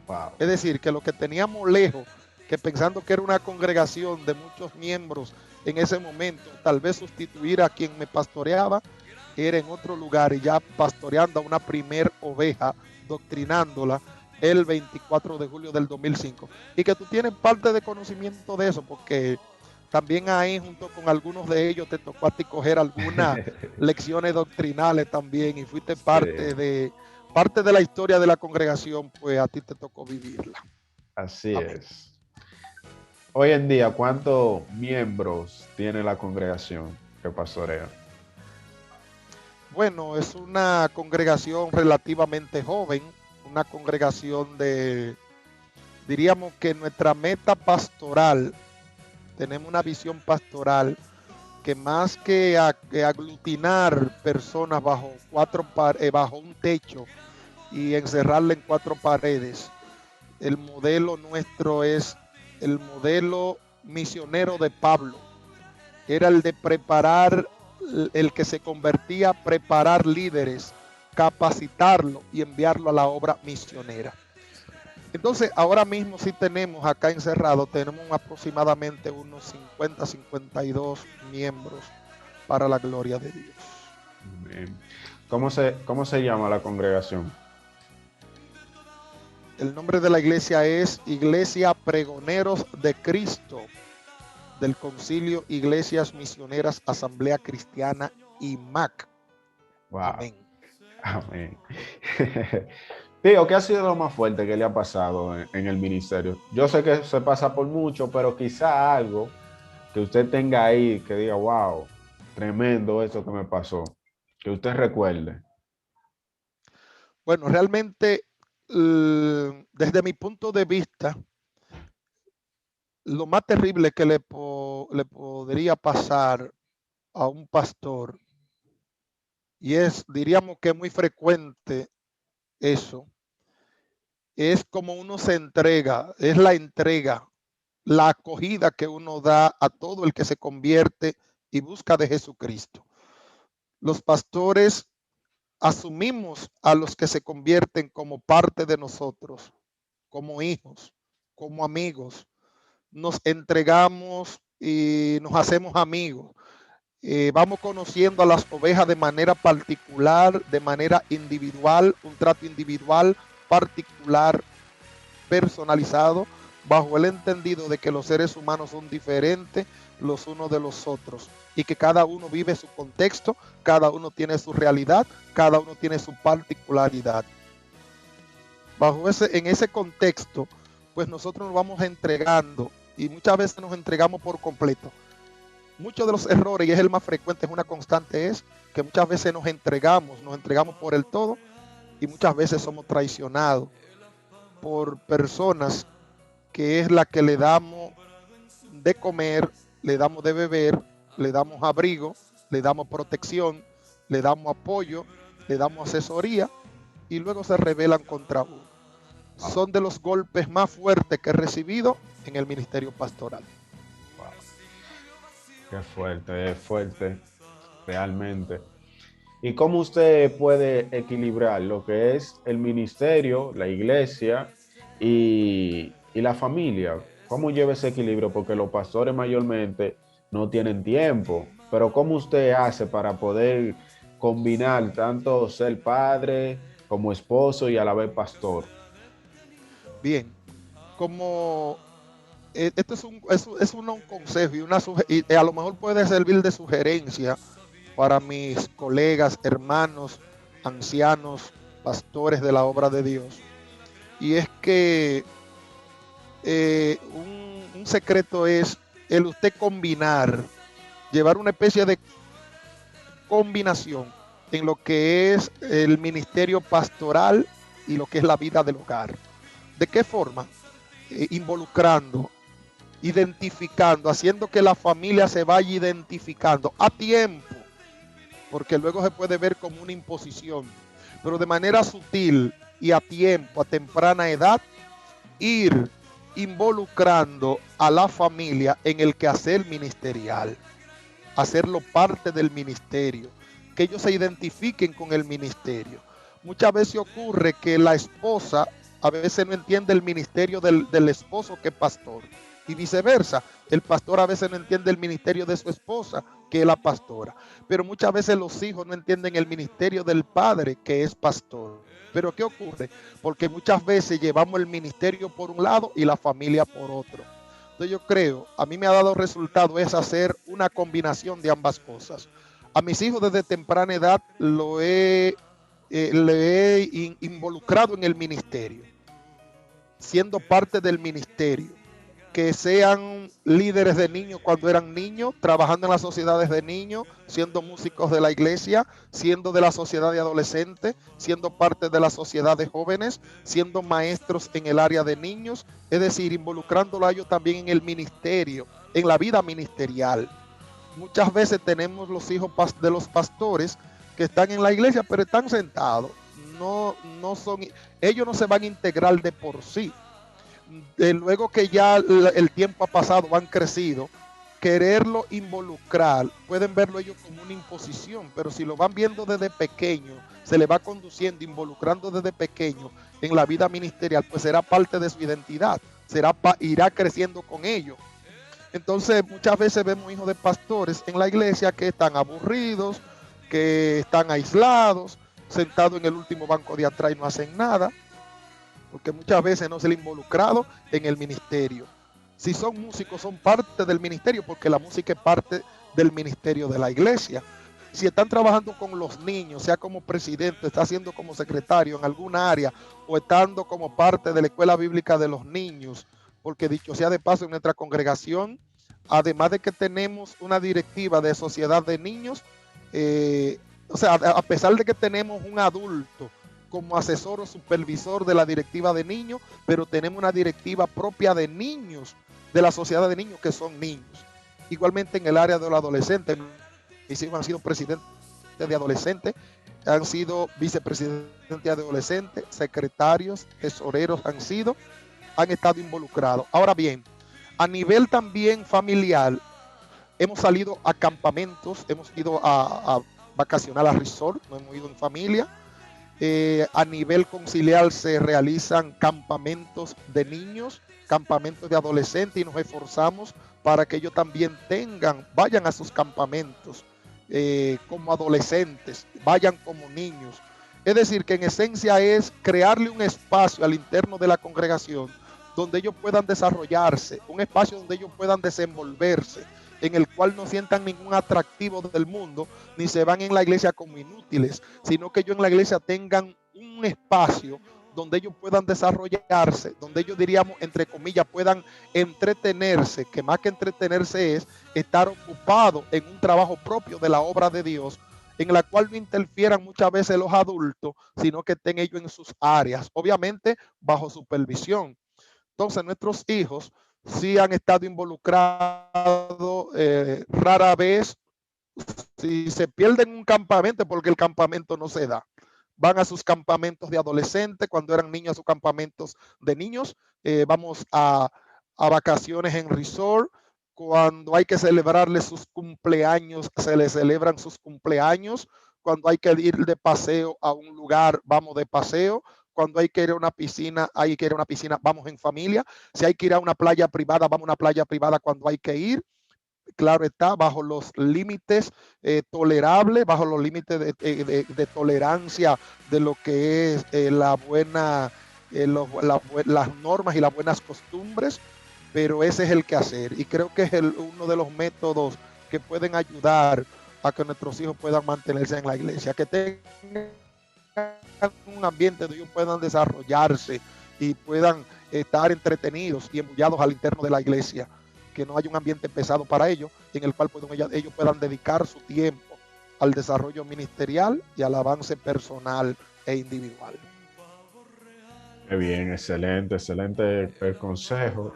Wow. Es decir, que lo que teníamos lejos, que pensando que era una congregación de muchos miembros en ese momento, tal vez sustituir a quien me pastoreaba, era en otro lugar y ya pastoreando a una primer oveja, doctrinándola el 24 de julio del 2005. Y que tú tienes parte de conocimiento de eso, porque también ahí junto con algunos de ellos te tocó a ti coger algunas lecciones doctrinales también y fuiste parte de la historia de la congregación, pues a ti te tocó vivirla. Así Amén. es. Hoy en día, ¿cuántos miembros tiene la congregación que pastorea? Bueno, es una congregación relativamente joven, una congregación diríamos que nuestra meta pastoral, tenemos una visión pastoral que más que aglutinar personas bajo un techo y encerrarla en 4 paredes, el modelo nuestro es el modelo misionero de Pablo. Era el de preparar, el que se convertía, preparar líderes, capacitarlo y enviarlo a la obra misionera. Entonces, ahora mismo sí tenemos acá encerrado, tenemos aproximadamente unos 52 miembros para la gloria de Dios. Bien. ¿Cómo se llama la congregación? El nombre de la iglesia es Iglesia Pregoneros de Cristo, del Concilio Iglesias Misioneras Asamblea Cristiana IMAC. Wow. Amén. Amén. Tío, ¿qué ha sido lo más fuerte que le ha pasado en el ministerio? Yo sé que se pasa por mucho, pero quizá algo que usted tenga ahí que diga, wow, tremendo eso que me pasó, que usted recuerde. Bueno, realmente, desde mi punto de vista, lo más terrible que le podría pasar a un pastor, y diríamos que es muy frecuente eso, es como uno se entrega, es la entrega, la acogida que uno da a todo el que se convierte y busca de Jesucristo. Los pastores asumimos a los que se convierten como parte de nosotros, como hijos, como amigos. Nos entregamos y nos hacemos amigos. Vamos conociendo a las ovejas de manera particular, de manera individual, un trato individual, particular, personalizado, bajo el entendido de que los seres humanos son diferentes los unos de los otros y que cada uno vive su contexto, cada uno tiene su realidad, cada uno tiene su particularidad. En ese contexto, pues nosotros nos vamos entregando y muchas veces nos entregamos por completo. Muchos de los errores, y es el más frecuente, es una constante, es que muchas veces nos entregamos por el todo y muchas veces somos traicionados por personas que es la que le damos de comer, le damos de beber, le damos abrigo, le damos protección, le damos apoyo, le damos asesoría y luego se rebelan contra uno. Son de los golpes más fuertes que he recibido en el ministerio pastoral. Wow. Qué fuerte, realmente. ¿Y cómo usted puede equilibrar lo que es el ministerio, la iglesia y la familia? ¿Cómo lleva ese equilibrio? Porque los pastores mayormente no tienen tiempo, pero ¿cómo usted hace para poder combinar tanto ser padre como esposo y a la vez pastor? Bien, como esto es un consejo y a lo mejor puede servir de sugerencia para mis colegas, hermanos, ancianos, pastores de la obra de Dios. Y es que un secreto es el usted combinar, llevar una especie de combinación en lo que es el ministerio pastoral y lo que es la vida del hogar. ¿De qué forma? Involucrando identificando, haciendo que la familia se vaya identificando a tiempo, porque luego se puede ver como una imposición, pero de manera sutil y a tiempo, a temprana edad, ir involucrando a la familia en el quehacer ministerial, hacerlo parte del ministerio, que ellos se identifiquen con el ministerio. Muchas veces ocurre que la esposa a veces no entiende el ministerio del esposo que es pastor, y viceversa. El pastor a veces no entiende el ministerio de su esposa, que es la pastora. Pero muchas veces los hijos no entienden el ministerio del padre, que es pastor. Pero ¿qué ocurre? Porque muchas veces llevamos el ministerio por un lado y la familia por otro. Entonces yo creo, a mí me ha dado resultado es hacer una combinación de ambas cosas. A mis hijos desde temprana edad le he involucrado en el ministerio, siendo parte del ministerio, que sean líderes de niños cuando eran niños, trabajando en las sociedades de niños, siendo músicos de la iglesia, siendo de la sociedad de adolescentes, siendo parte de la sociedad de jóvenes, siendo maestros en el área de niños, es decir, involucrándolo a ellos también en el ministerio, en la vida ministerial. Muchas veces tenemos los hijos de los pastores que están en la iglesia, pero están sentados. No son, ellos no se van a integrar de por sí. Luego que ya el tiempo ha pasado, han crecido, quererlo involucrar, pueden verlo ellos como una imposición, pero si lo van viendo desde pequeño, se le va conduciendo, involucrando desde pequeño en la vida ministerial, pues será parte de su identidad, irá creciendo con ellos. Entonces muchas veces vemos hijos de pastores en la iglesia que están aburridos, que están aislados, sentados en el último banco de atrás y no hacen nada, porque muchas veces no se les ha involucrado en el ministerio. Si son músicos, son parte del ministerio, porque la música es parte del ministerio de la iglesia. Si están trabajando con los niños, sea como presidente, está haciendo como secretario en alguna área, o estando como parte de la escuela bíblica de los niños, porque dicho sea de paso, en nuestra congregación, además de que tenemos una directiva de sociedad de niños, o sea, a pesar de que tenemos un adulto como asesor o supervisor de la directiva de niños, pero tenemos una directiva propia de niños, de la sociedad de niños que son niños. Igualmente en el área de los adolescentes, mis hijos han sido presidentes de adolescentes, han sido vicepresidentes de adolescentes, secretarios, tesoreros han estado involucrados. Ahora bien, a nivel también familiar, hemos salido a campamentos, hemos ido a vacacionar a resort, no hemos ido en familia. A nivel conciliar se realizan campamentos de niños, campamentos de adolescentes, y nos esforzamos para que ellos también vayan a sus campamentos como adolescentes, vayan como niños. Es decir, que en esencia es crearle un espacio al interno de la congregación donde ellos puedan desarrollarse, un espacio donde ellos puedan desenvolverse, en el cual no sientan ningún atractivo del mundo, ni se van en la iglesia como inútiles, sino que ellos en la iglesia tengan un espacio donde ellos puedan desarrollarse, donde ellos diríamos, entre comillas, puedan entretenerse, que más que entretenerse es estar ocupado en un trabajo propio de la obra de Dios, en la cual no interfieran muchas veces los adultos, sino que estén ellos en sus áreas, obviamente bajo supervisión. Entonces nuestros hijos sí han estado involucrados, rara vez, si se pierden un campamento, porque el campamento no se da. Van a sus campamentos de adolescentes, cuando eran niños a sus campamentos de niños, vamos a vacaciones en resort, cuando hay que celebrarles sus cumpleaños, se les celebran sus cumpleaños, cuando hay que ir de paseo a un lugar, vamos de paseo, cuando hay que ir a una piscina, vamos en familia, si hay que ir a una playa privada, vamos a una playa privada cuando hay que ir, claro está, bajo los límites tolerables, bajo los límites de tolerancia de lo que es las normas y las buenas costumbres, pero ese es el quehacer, y creo que es uno de los métodos que pueden ayudar a que nuestros hijos puedan mantenerse en la iglesia, que tengan un ambiente donde ellos puedan desarrollarse y puedan estar entretenidos y embullados al interno de la iglesia, que no haya un ambiente pesado para ellos, en el cual ellos puedan dedicar su tiempo al desarrollo ministerial y al avance personal e individual. Qué bien, excelente, excelente el consejo.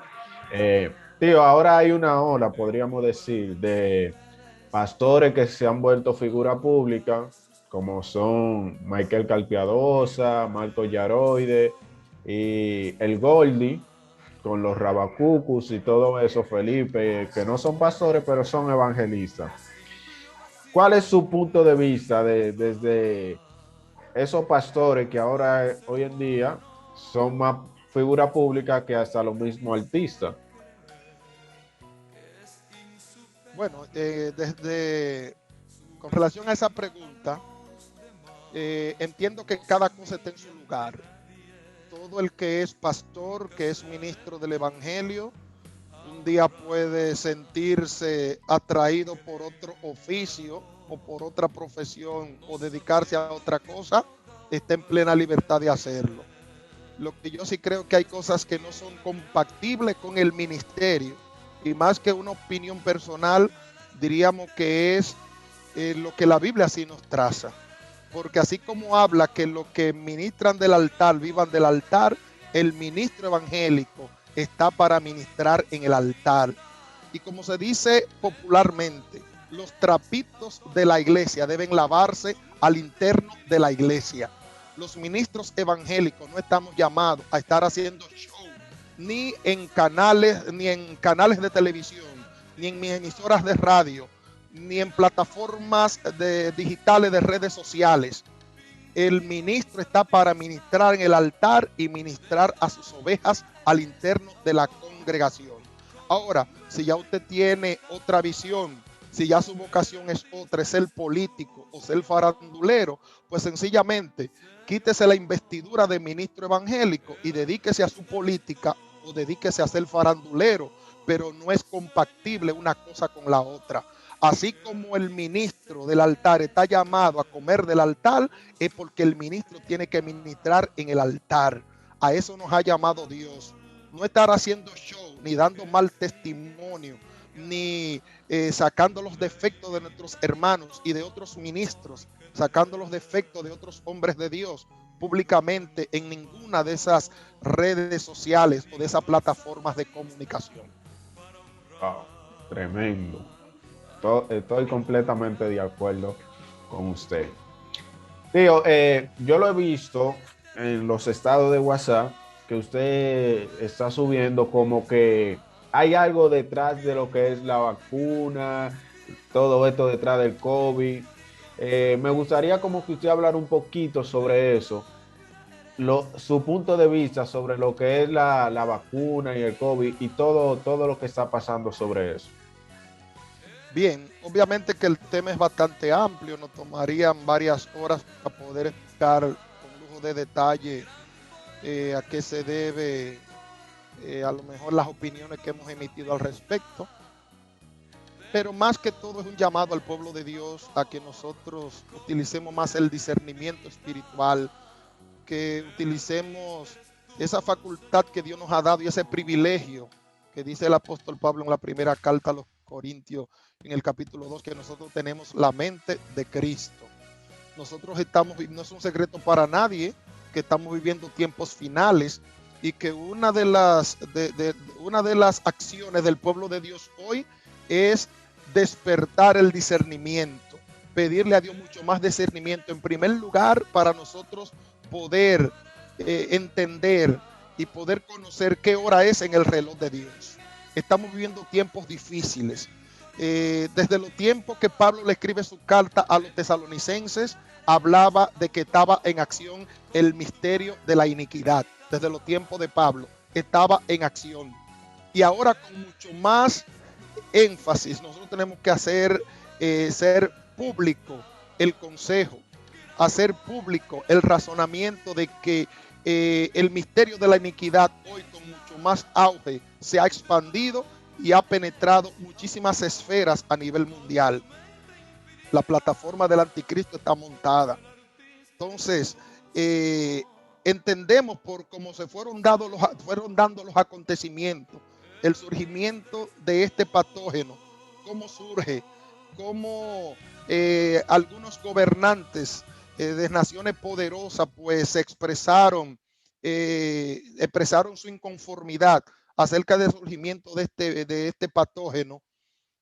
Tío, ahora hay una ola, podríamos decir, de pastores que se han vuelto figura pública, como son Michael Calpiadosa, Marco Yaroide y el Goldie, con los Rabacucus y todo eso, Felipe, que no son pastores, pero son evangelistas. ¿Cuál es su punto de vista desde esos pastores que ahora, hoy en día, son más figura pública que hasta los mismos artistas? Bueno, con relación a esa pregunta, entiendo que cada cosa está en su lugar. Todo el que es pastor, que es ministro del Evangelio, un día puede sentirse atraído por otro oficio o por otra profesión o dedicarse a otra cosa, está en plena libertad de hacerlo. Lo que yo sí creo que hay cosas que no son compatibles con el ministerio, y más que una opinión personal, diríamos que es lo que la Biblia sí nos traza. Porque así como habla que los que ministran del altar vivan del altar, el ministro evangélico está para ministrar en el altar. Y como se dice popularmente, los trapitos de la iglesia deben lavarse al interno de la iglesia. Los ministros evangélicos no estamos llamados a estar haciendo show ni en canales de televisión, ni en mis emisoras de radio, ni en plataformas digitales de redes sociales. El ministro está para ministrar en el altar y ministrar a sus ovejas al interno de la congregación. Ahora, si ya usted tiene otra visión, si ya su vocación es otra, es ser político o ser farandulero, pues sencillamente quítese la investidura de ministro evangélico y dedíquese a su política o dedíquese a ser farandulero, pero no es compatible una cosa con la otra. Así como el ministro del altar está llamado a comer del altar, es porque el ministro tiene que ministrar en el altar. A eso nos ha llamado Dios. No estar haciendo show, ni dando mal testimonio, ni sacando los defectos de nuestros hermanos y de otros ministros, sacando los defectos de otros hombres de Dios públicamente en ninguna de esas redes sociales o de esas plataformas de comunicación. Wow, tremendo. Estoy completamente de acuerdo con usted. Tío, yo lo he visto en los estados de WhatsApp que usted está subiendo como que hay algo detrás de lo que es la vacuna, todo esto detrás del COVID. Me gustaría como que usted hablara un poquito sobre eso, su punto de vista sobre lo que es la vacuna y el COVID y todo lo que está pasando sobre eso. Bien, obviamente que el tema es bastante amplio, nos tomarían varias horas para poder explicar con lujo de detalle a qué se debe a lo mejor las opiniones que hemos emitido al respecto. Pero más que todo es un llamado al pueblo de Dios a que nosotros utilicemos más el discernimiento espiritual, que utilicemos esa facultad que Dios nos ha dado y ese privilegio que dice el apóstol Pablo en la primera carta a los Corintios, en el capítulo 2, que nosotros tenemos la mente de Cristo. Nosotros estamos, no es un secreto para nadie, que estamos viviendo tiempos finales y que una de las acciones del pueblo de Dios hoy es despertar el discernimiento, pedirle a Dios mucho más discernimiento, en primer lugar, para nosotros poder entender y poder conocer qué hora es en el reloj de Dios. Estamos viviendo tiempos difíciles. Desde los tiempos que Pablo le escribe su carta a los tesalonicenses, hablaba de que estaba en acción el misterio de la iniquidad. Desde los tiempos de Pablo estaba en acción. Y ahora con mucho más énfasis, nosotros tenemos que ser público el consejo, hacer público el razonamiento de que el misterio de la iniquidad hoy con mucho más auge se ha expandido y ha penetrado muchísimas esferas a nivel mundial. La plataforma del anticristo está montada. Entonces, entendemos por cómo fueron dando los acontecimientos, el surgimiento de este patógeno, cómo surge, cómo algunos gobernantes de naciones poderosas pues expresaron su inconformidad acerca del surgimiento de este patógeno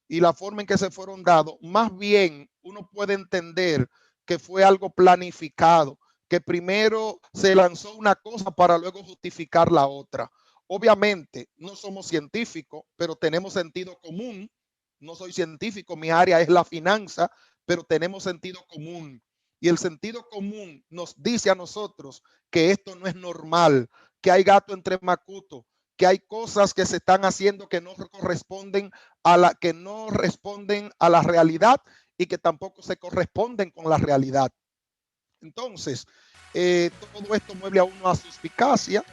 y la forma en que se fueron dados, más bien uno puede entender que fue algo planificado, que primero se lanzó una cosa para luego justificar la otra. Obviamente no somos científicos, pero tenemos sentido común. No soy científico, mi área es la finanza, pero tenemos sentido común. Y el sentido común nos dice a nosotros que esto no es normal, que hay gato entre macuto, que hay cosas que se están haciendo que no corresponden que no responden a la realidad y que tampoco se corresponden con la realidad. Entonces, todo esto mueve a uno a suspicacia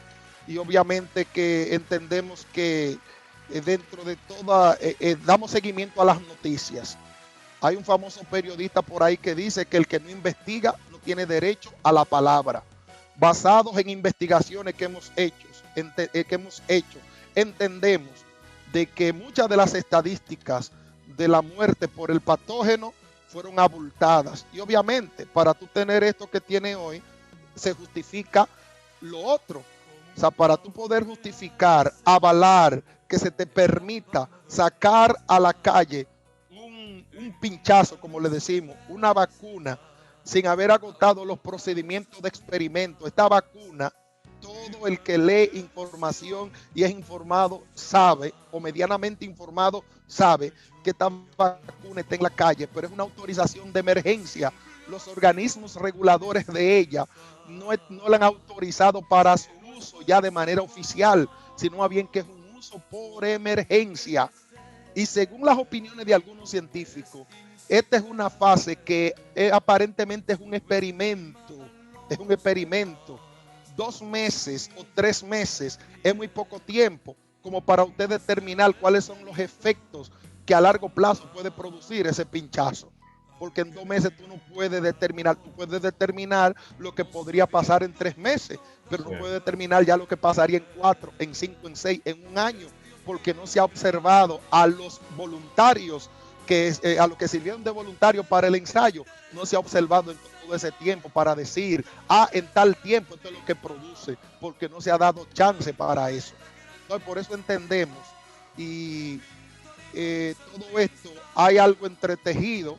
y obviamente que entendemos que dentro de toda, damos seguimiento a las noticias. Hay un famoso periodista por ahí que dice que el que no investiga no tiene derecho a la palabra. Basados en investigaciones que hemos hecho, entendemos de que muchas de las estadísticas de la muerte por el patógeno fueron abultadas. Y obviamente, para tú tener esto que tiene hoy, se justifica lo otro. O sea, para tú poder justificar, avalar, que se te permita sacar a la calle un pinchazo, como le decimos, una vacuna, sin haber agotado los procedimientos de experimento. Esta vacuna, todo el que lee información y es informado sabe, o medianamente informado sabe, que esta vacuna está en la calle, pero es una autorización de emergencia. Los organismos reguladores de ella no la han autorizado para su uso ya de manera oficial, sino a bien que es un uso por emergencia. Y según las opiniones de algunos científicos, esta es una fase que aparentemente es un experimento. 2 meses o 3 meses es muy poco tiempo como para usted determinar cuáles son los efectos que a largo plazo puede producir ese pinchazo. Porque en 2 meses tú no puedes determinar, tú puedes determinar lo que podría pasar en 3 meses, pero no puedes determinar ya lo que pasaría en 4, en 5, en 6, en un año, porque no se ha observado a los voluntarios, a los que sirvieron de voluntarios para el ensayo, no se ha observado en todo ese tiempo para decir, en tal tiempo esto es lo que produce, porque no se ha dado chance para eso. Entonces, por eso entendemos y todo esto hay algo entretejido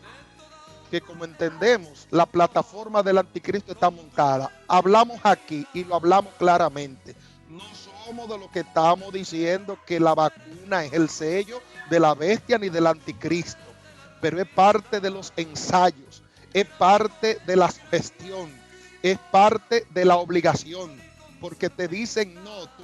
que, como entendemos, la plataforma del anticristo está montada. Hablamos aquí y lo hablamos claramente. No somos de los que estamos diciendo que la vacuna es el sello de la bestia ni del anticristo, pero es parte de los ensayos, es parte de la gestión, es parte de la obligación, porque te dicen, no, tú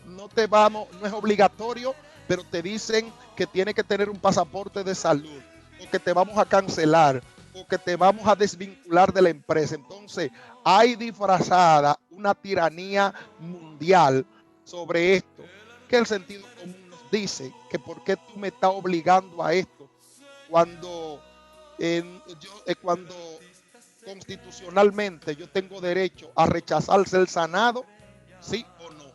no te vamos, no es obligatorio, pero te dicen que tiene que tener un pasaporte de salud, o que te vamos a cancelar, o que te vamos a desvincular de la empresa. Entonces, hay disfrazada una tiranía mundial sobre esto, que el sentido común nos dice que por qué tú me estás obligando a esto cuando, cuando constitucionalmente yo tengo derecho a rechazar ser sanado, sí o no.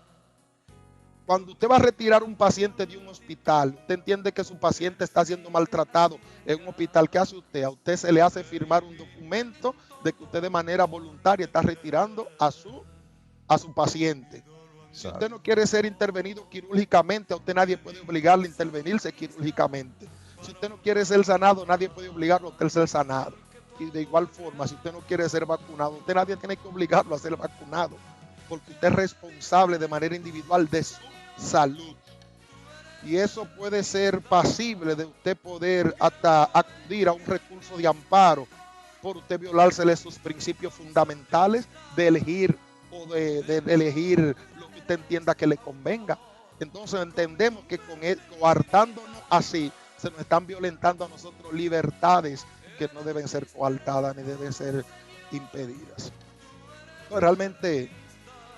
Cuando usted va a retirar un paciente de un hospital, usted entiende que su paciente está siendo maltratado en un hospital. ¿Qué hace usted? A usted se le hace firmar un documento de que usted de manera voluntaria está retirando a su paciente. Si usted no quiere ser intervenido quirúrgicamente, a usted nadie puede obligarle a intervenirse quirúrgicamente. Si usted no quiere ser sanado, nadie puede obligarlo a usted a ser sanado. Y de igual forma, si usted no quiere ser vacunado, usted nadie tiene que obligarlo a ser vacunado, porque usted es responsable de manera individual de su salud. Y eso puede ser pasible de usted poder hasta acudir a un recurso de amparo por usted violársele sus principios fundamentales de elegir o de elegir lo que usted entienda que le convenga. Entonces entendemos que coartándonos así, se nos están violentando a nosotros libertades que no deben ser coartadas ni deben ser impedidas. Entonces, realmente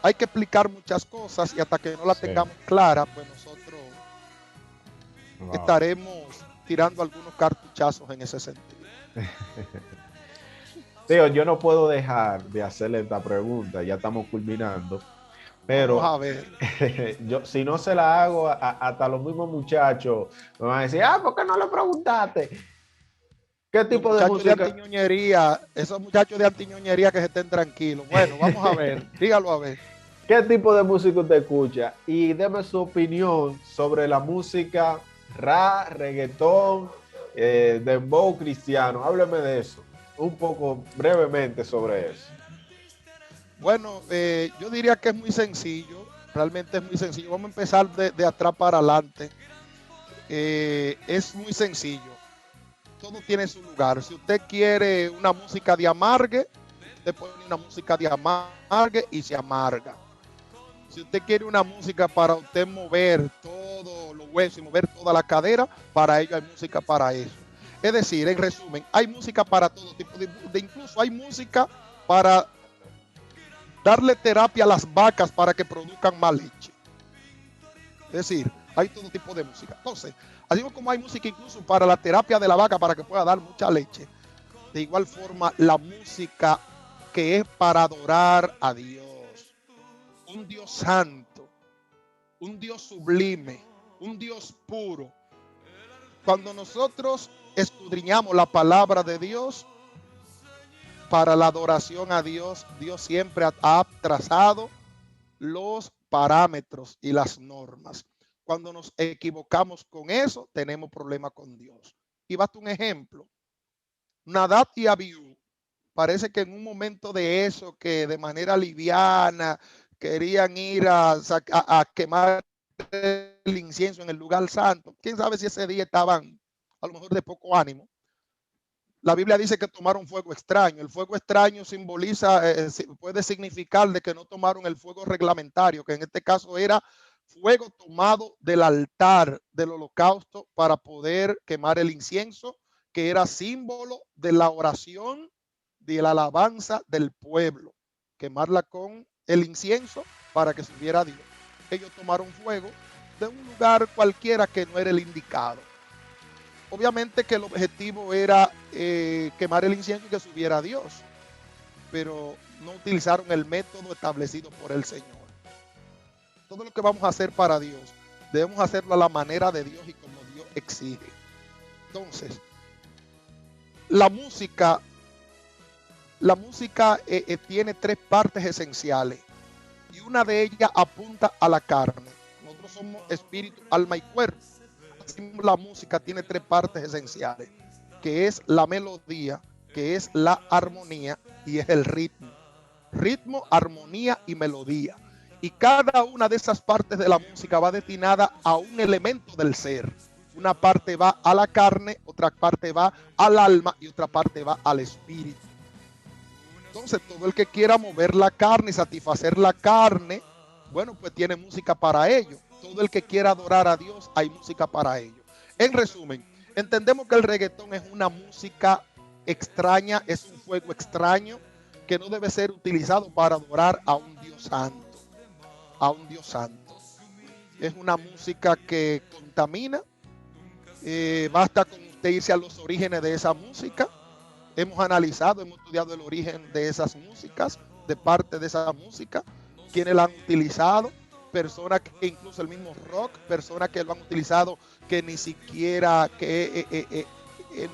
hay que explicar muchas cosas y hasta que no la tengamos clara, pues nosotros estaremos tirando algunos cartuchazos en ese sentido. Tío, yo no puedo dejar de hacerle esta pregunta, ya estamos culminando, pero vamos a ver. yo, si no se la hago, hasta los mismos muchachos me van a decir, ¿por qué no le preguntaste? ¿Qué tipo de música? De antiñoñería, esos muchachos de antiñoñería que se estén tranquilos. Bueno, vamos a ver, dígalo a ver. ¿Qué tipo de música usted escucha? Y deme su opinión sobre la música rap, reggaetón, dembow cristiano. Hábleme de eso, un poco brevemente sobre eso. Bueno, yo diría que es muy sencillo, realmente es muy sencillo. Vamos a empezar de atrás para adelante. Es muy sencillo, todo tiene su lugar. Si usted quiere una música de amargue, usted pone una música de amargue y se amarga. Si usted quiere una música para usted mover todos los huesos y mover toda la cadera, para ello hay música para eso. Es decir, en resumen, hay música para todo tipo incluso hay música para darle terapia a las vacas para que produzcan más leche. Es decir, hay todo tipo de música. Entonces, así como hay música incluso para la terapia de la vaca para que pueda dar mucha leche, de igual forma la música que es para adorar a Dios, un Dios santo, un Dios sublime, un Dios puro. Cuando nosotros escudriñamos la palabra de Dios para la adoración a Dios, Dios siempre ha trazado los parámetros y las normas. Cuando nos equivocamos con eso, tenemos problemas con Dios. Y basta un ejemplo. Nadab y Abiú, parece que en un momento de eso, que de manera liviana querían ir a quemar el incienso en el lugar santo. Quién sabe si ese día estaban a lo mejor de poco ánimo. La Biblia dice que tomaron fuego extraño. El fuego extraño simboliza, puede significar de que no tomaron el fuego reglamentario, que en este caso era fuego tomado del altar del holocausto para poder quemar el incienso, que era símbolo de la oración, de la alabanza del pueblo. Quemarla con el incienso para que subiera a Dios. Ellos tomaron fuego de un lugar cualquiera que no era el indicado. Obviamente que el objetivo era quemar el incienso y que subiera a Dios, pero no utilizaron el método establecido por el Señor. Todo lo que vamos a hacer para Dios, debemos hacerlo a la manera de Dios y como Dios exige. Entonces, la música tiene tres partes esenciales y una de ellas apunta a la carne. Nosotros somos espíritu, alma y cuerpo. La música tiene tres partes esenciales, que es la melodía, que es la armonía y es el ritmo. Ritmo, armonía y melodía. Y cada una de esas partes de la música va destinada a un elemento del ser. Una parte va a la carne, otra parte va al alma y otra parte va al espíritu. Entonces, todo el que quiera mover la carne y satisfacer la carne, bueno, pues tiene música para ello. Todo el que quiera adorar a Dios, hay música para ello. En resumen, entendemos que el reggaetón es una música extraña, es un fuego extraño que no debe ser utilizado para adorar a un Dios santo, a un Dios santo. Es una música que contamina. Basta con usted irse a los orígenes de esa música. Hemos analizado, hemos estudiado el origen de esas músicas, de parte de esa música, quienes la han utilizado, personas que incluso el mismo rock, personas que lo han utilizado que ni siquiera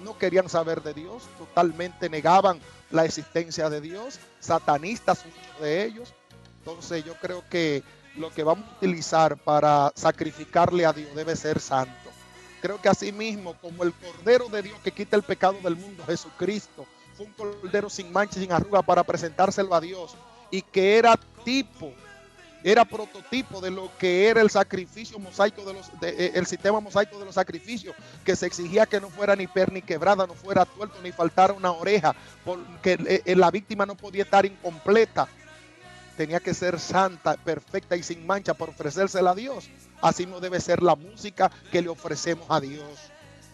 no querían saber de Dios, totalmente negaban la existencia de Dios, satanistas muchos de ellos. Entonces yo creo que lo que vamos a utilizar para sacrificarle a Dios debe ser santo. Creo que así mismo, como el Cordero de Dios que quita el pecado del mundo, Jesucristo, fue un cordero sin mancha y sin arruga para presentárselo a Dios, y que era prototipo de lo que era el sacrificio mosaico el sistema mosaico de los sacrificios, que se exigía que no fuera ni per ni quebrada, no fuera tuerto, ni faltara una oreja, porque la víctima no podía estar incompleta. Tenía que ser santa, perfecta y sin mancha para ofrecérsela a Dios. Así no debe ser la música que le ofrecemos a Dios.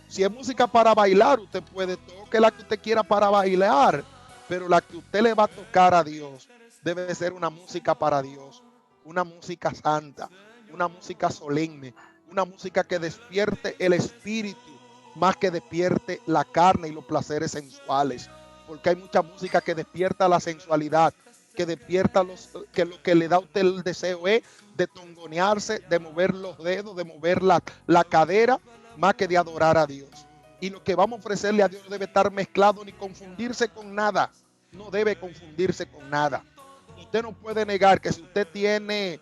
Si es música para bailar, usted puede tocar la que usted quiera para bailar, pero la que usted le va a tocar a Dios debe ser una música para Dios, una música santa, una música solemne, una música que despierte el espíritu más que despierte la carne y los placeres sensuales, porque hay mucha música que despierta la sensualidad, que despierta que lo que le da a usted el deseo es de tongonearse, de mover los dedos, de mover la cadera, más que de adorar a Dios. Y lo que vamos a ofrecerle a Dios no debe estar mezclado ni confundirse con nada. No debe confundirse con nada. usted no puede negar que si usted tiene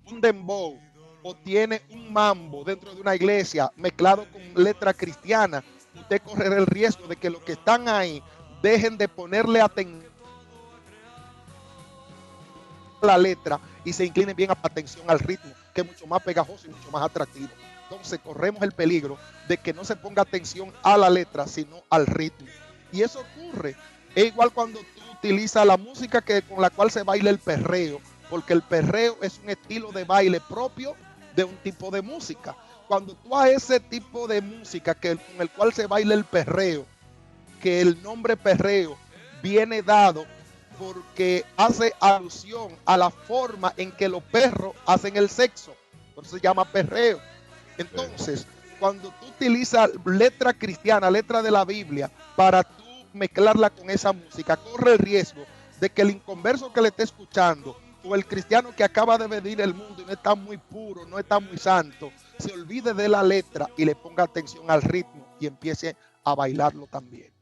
un dembow o tiene un mambo dentro de una iglesia mezclado con letra cristiana, usted corre el riesgo de que los que están ahí dejen de ponerle atención a la letra y se inclinen bien a atención al ritmo, que es mucho más pegajoso y mucho más atractivo. Entonces corremos el peligro de que no se ponga atención a la letra, sino al ritmo. Y eso ocurre. Es igual cuando tú utilizas la música con la cual se baila el perreo, porque el perreo es un estilo de baile propio de un tipo de música. Cuando tú a ese tipo de música con el cual se baila el perreo, que el nombre perreo viene dado porque hace alusión a la forma en que los perros hacen el sexo, por eso se llama perreo. Entonces, cuando tú utilizas letra cristiana, letra de la Biblia, para tú mezclarla con esa música, corre el riesgo de que el inconverso que le esté escuchando o el cristiano que acaba de venir el mundo y no está muy puro, no está muy santo, se olvide de la letra y le ponga atención al ritmo y empiece a bailarlo también.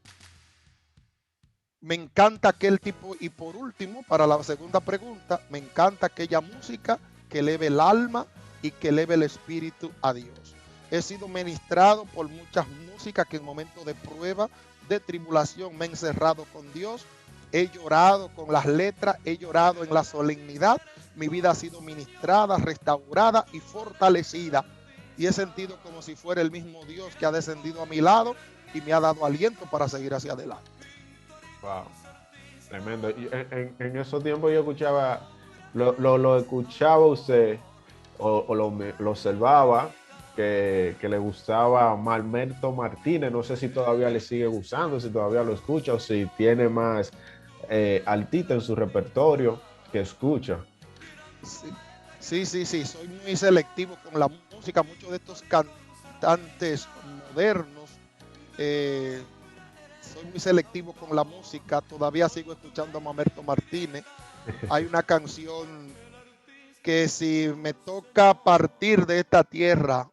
Me encanta aquel tipo, y por último, para la segunda pregunta, me encanta aquella música que eleve el alma y que eleve el espíritu a Dios. He sido ministrado por muchas músicas que en momentos de prueba, de tribulación, me he encerrado con Dios. He llorado con las letras, he llorado en la solemnidad. Mi vida ha sido ministrada, restaurada y fortalecida. Y he sentido como si fuera el mismo Dios que ha descendido a mi lado y me ha dado aliento para seguir hacia adelante. Wow, tremendo. Y en esos tiempos yo escuchaba, lo escuchaba usted o lo observaba que le gustaba Malmerto Martínez. No sé si todavía le sigue gustando, si todavía lo escucha o si tiene más artistas en su repertorio que escucha. Sí. Soy muy selectivo con la música. Muchos de estos cantantes modernos, soy muy selectivo con la música. Todavía sigo escuchando a Mamerto Martínez. Hay una canción que si me toca partir de esta tierra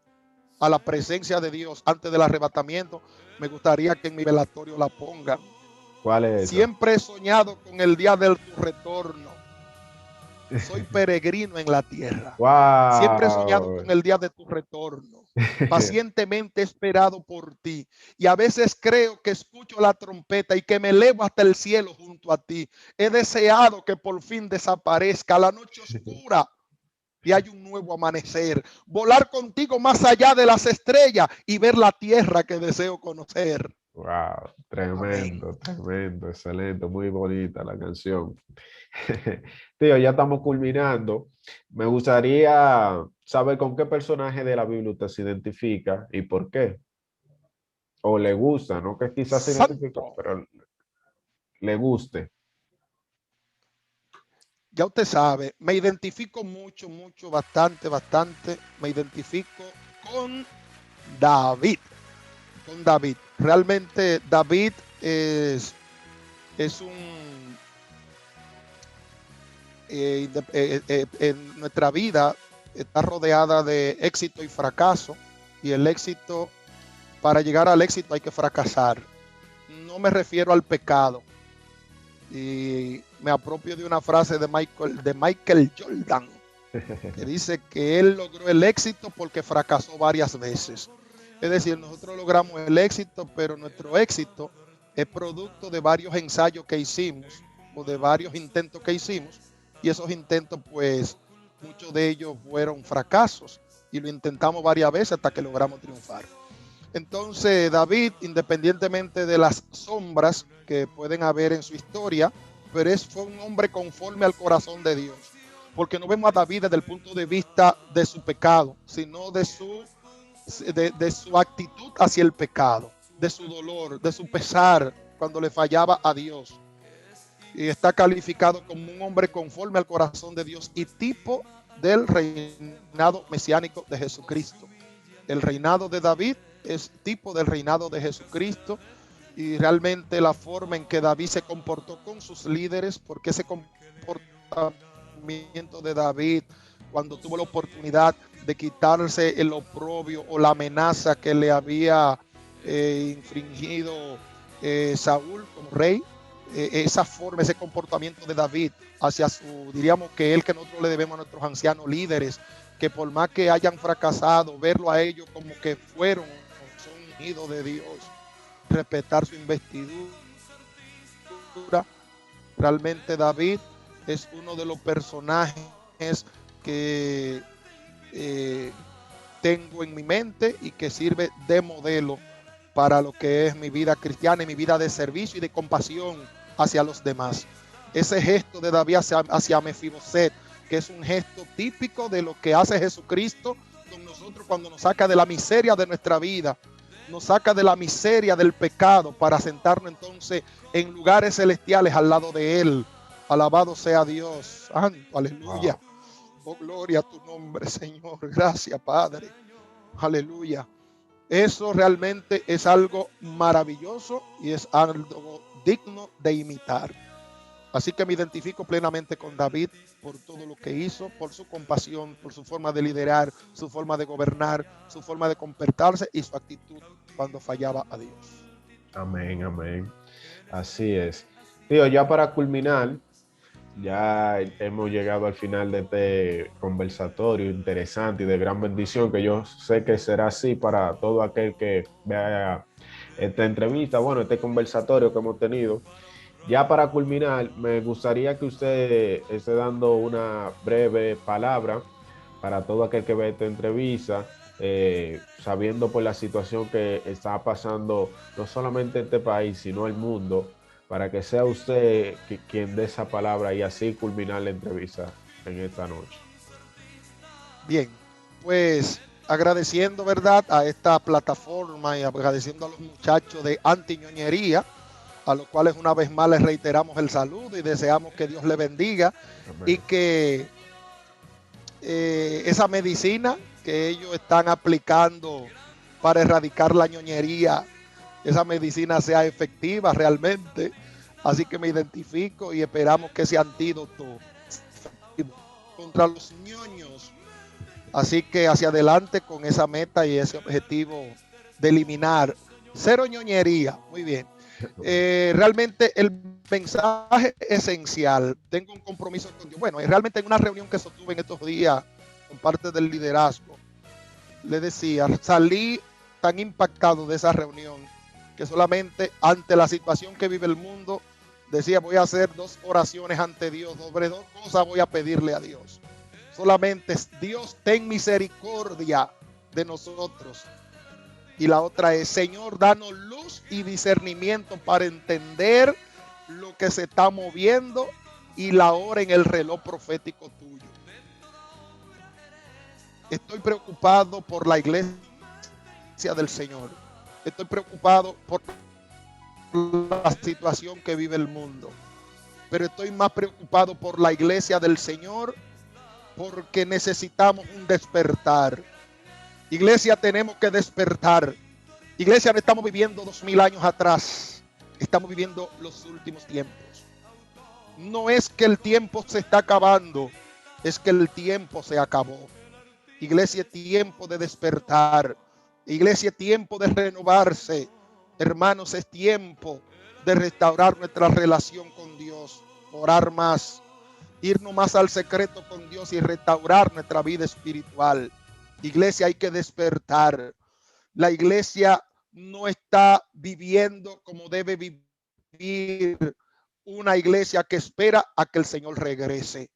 a la presencia de Dios antes del arrebatamiento, me gustaría que en mi velatorio la pongan. ¿Cuál es esa? Siempre he soñado con el día de tu retorno. Soy peregrino en la tierra. Wow. Siempre he soñado con el día de tu retorno. Pacientemente he esperado por ti. Y a veces creo que escucho la trompeta y que me elevo hasta el cielo junto a ti. He deseado que por fin desaparezca la noche oscura y hay un nuevo amanecer. Volar contigo más allá de las estrellas y ver la tierra que deseo conocer. Wow, tremendo, Amén. tremendo, excelente, muy bonita la canción. Tío, ya estamos culminando. Me gustaría saber con qué personaje de la Biblia usted se identifica y por qué. O le gusta, no que quizás se identifique, Santo. pero le guste. Ya usted sabe, me identifico mucho, bastante. Me identifico con David. Con David. Realmente David es un... en nuestra vida está rodeada de éxito y fracaso. Y el éxito, para llegar al éxito hay que fracasar. No me refiero al pecado. Y me apropio de una frase de Michael Jordan, que dice que él logró el éxito porque fracasó varias veces. Es decir, nosotros logramos el éxito, pero nuestro éxito es producto de varios ensayos que hicimos o de varios intentos que hicimos, y esos intentos, pues, muchos de ellos fueron fracasos y lo intentamos varias veces hasta que logramos triunfar. Entonces David, independientemente de las sombras que pueden haber en su historia, pero fue un hombre conforme al corazón de Dios, porque no vemos a David desde el punto de vista de su pecado, sino de su actitud hacia el pecado, de su dolor, de su pesar cuando le fallaba a Dios. Y está calificado como un hombre conforme al corazón de Dios y tipo del reinado mesiánico de Jesucristo. El reinado de David es tipo del reinado de Jesucristo, y realmente la forma en que David se comportó con sus líderes, porque ese comportamiento de David cuando tuvo la oportunidad de quitarse el oprobio o la amenaza que le había infringido Saúl como rey, esa forma, ese comportamiento de David hacia diríamos que el que nosotros le debemos a nuestros ancianos líderes, que por más que hayan fracasado, verlo a ellos como que fueron, son unidos de Dios, respetar su investidura. Realmente David es uno de los personajes que tengo en mi mente y que sirve de modelo para lo que es mi vida cristiana y mi vida de servicio y de compasión hacia los demás. Ese gesto de David hacia Mefiboset, que es un gesto típico de lo que hace Jesucristo con nosotros cuando nos saca de la miseria de nuestra vida, nos saca de la miseria del pecado para sentarnos entonces en lugares celestiales al lado de Él. Alabado sea Dios. Santo, aleluya. Oh, gloria a tu nombre, Señor. Gracias, Padre. Aleluya. Eso realmente es algo maravilloso y es algo digno de imitar. Así que me identifico plenamente con David por todo lo que hizo, por su compasión, por su forma de liderar, su forma de gobernar, su forma de comportarse y su actitud cuando fallaba a Dios. Amén, amén. Así es. Tío, ya para culminar, ya hemos llegado al final de este conversatorio interesante y de gran bendición, que yo sé que será así para todo aquel que vea esta entrevista, bueno, este conversatorio que hemos tenido. Ya para culminar, me gustaría que usted esté dando una breve palabra para todo aquel que ve esta entrevista, sabiendo por la situación que está pasando no solamente en este país, sino el mundo, para que sea usted quien dé esa palabra y así culminar la entrevista en esta noche. Bien, pues agradeciendo, ¿verdad?, a esta plataforma y agradeciendo a los muchachos de Antiñoñería, a los cuales una vez más les reiteramos el saludo y deseamos que Dios les bendiga. Amén. Y que esa medicina que ellos están aplicando para erradicar la ñoñería, esa medicina sea efectiva realmente. Así que me identifico y esperamos que ese antídoto contra los ñoños. Así que hacia adelante con esa meta y ese objetivo de eliminar cero ñoñería. Muy bien. Realmente el mensaje esencial, tengo un compromiso con Dios. Bueno, realmente en una reunión que sostuve en estos días con parte del liderazgo, le decía, salí tan impactado de esa reunión que solamente ante la situación que vive el mundo, decía, voy a hacer 2 oraciones ante Dios, sobre 2 cosas voy a pedirle a Dios. Solamente Dios, ten misericordia de nosotros. Y la otra es, Señor, danos luz y discernimiento para entender lo que se está moviendo y la hora en el reloj profético tuyo. Estoy preocupado por la iglesia del Señor. Estoy preocupado por la situación que vive el mundo. Pero estoy más preocupado por la iglesia del Señor porque necesitamos un despertar. Iglesia, tenemos que despertar. Iglesia, no estamos viviendo 2000 años atrás. Estamos viviendo los últimos tiempos. No es que el tiempo se está acabando, es que el tiempo se acabó. Iglesia, tiempo de despertar. Iglesia, tiempo de renovarse. Hermanos, es tiempo de restaurar nuestra relación con Dios, orar más, irnos más al secreto con Dios y restaurar nuestra vida espiritual. Iglesia, hay que despertar. La iglesia no está viviendo como debe vivir una iglesia que espera a que el Señor regrese.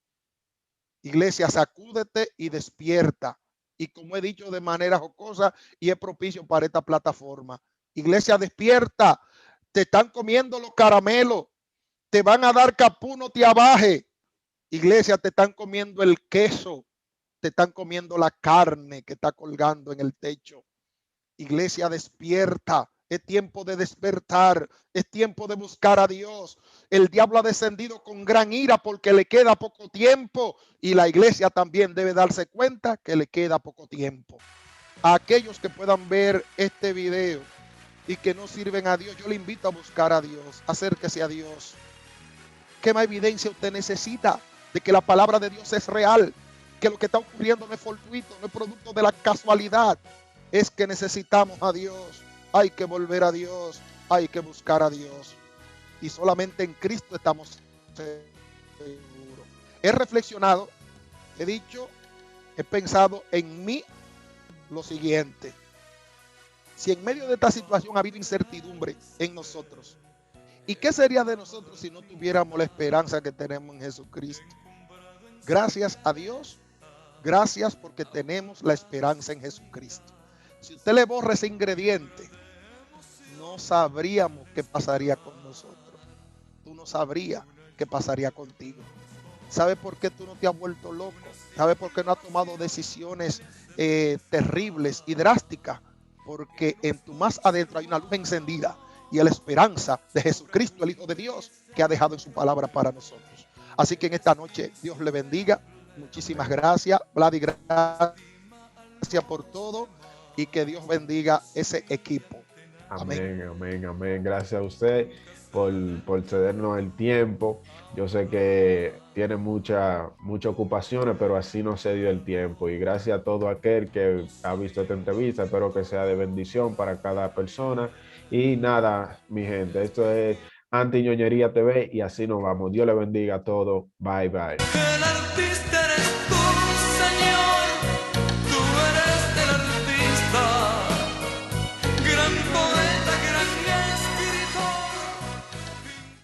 Iglesia, sacúdete y despierta. Y como he dicho de manera jocosa y es propicio para esta plataforma. Iglesia, despierta. Te están comiendo los caramelos. Te van a dar capú, no te abaje. Iglesia, te están comiendo el queso. Te están comiendo la carne que está colgando en el techo. Iglesia, despierta. Es tiempo de despertar. Es tiempo de buscar a Dios. El diablo ha descendido con gran ira porque le queda poco tiempo. Y la iglesia también debe darse cuenta que le queda poco tiempo. A aquellos que puedan ver este video y que no sirven a Dios, yo le invito a buscar a Dios. Acérquese a Dios. ¿Qué más evidencia usted necesita de que la palabra de Dios es real? Que lo que está ocurriendo no es fortuito, no es producto de la casualidad. Es que necesitamos a Dios. Hay que volver a Dios. Hay que buscar a Dios. y solamente en Cristo estamos seguros. He reflexionado, he dicho, he pensado en mí lo siguiente. Si en medio de esta situación ha habido incertidumbre en nosotros, ¿y qué sería de nosotros si no tuviéramos la esperanza que tenemos en Jesucristo? Gracias a Dios, gracias porque tenemos la esperanza en Jesucristo. Si usted le borra ese ingrediente, no sabríamos qué pasaría con nosotros. Tú no sabrías qué pasaría contigo. ¿Sabe por qué tú no te has vuelto loco? ¿Sabe por qué no has tomado decisiones terribles y drásticas? Porque en tu más adentro hay una luz encendida y la esperanza de Jesucristo, el Hijo de Dios, que ha dejado en su palabra para nosotros. Así que en esta noche Dios le bendiga. Muchísimas gracias, Vladi, gracias por todo y que Dios bendiga ese equipo. Amén, amén, amén. Gracias a usted por cedernos el tiempo. Yo sé que tiene muchas ocupaciones, pero así no se dio el tiempo. Y gracias a todo aquel que ha visto esta entrevista. Espero que sea de bendición para cada persona. Y nada, mi gente, esto es Anti Ñoñería TV y así nos vamos. Dios le bendiga a todos. Bye, bye.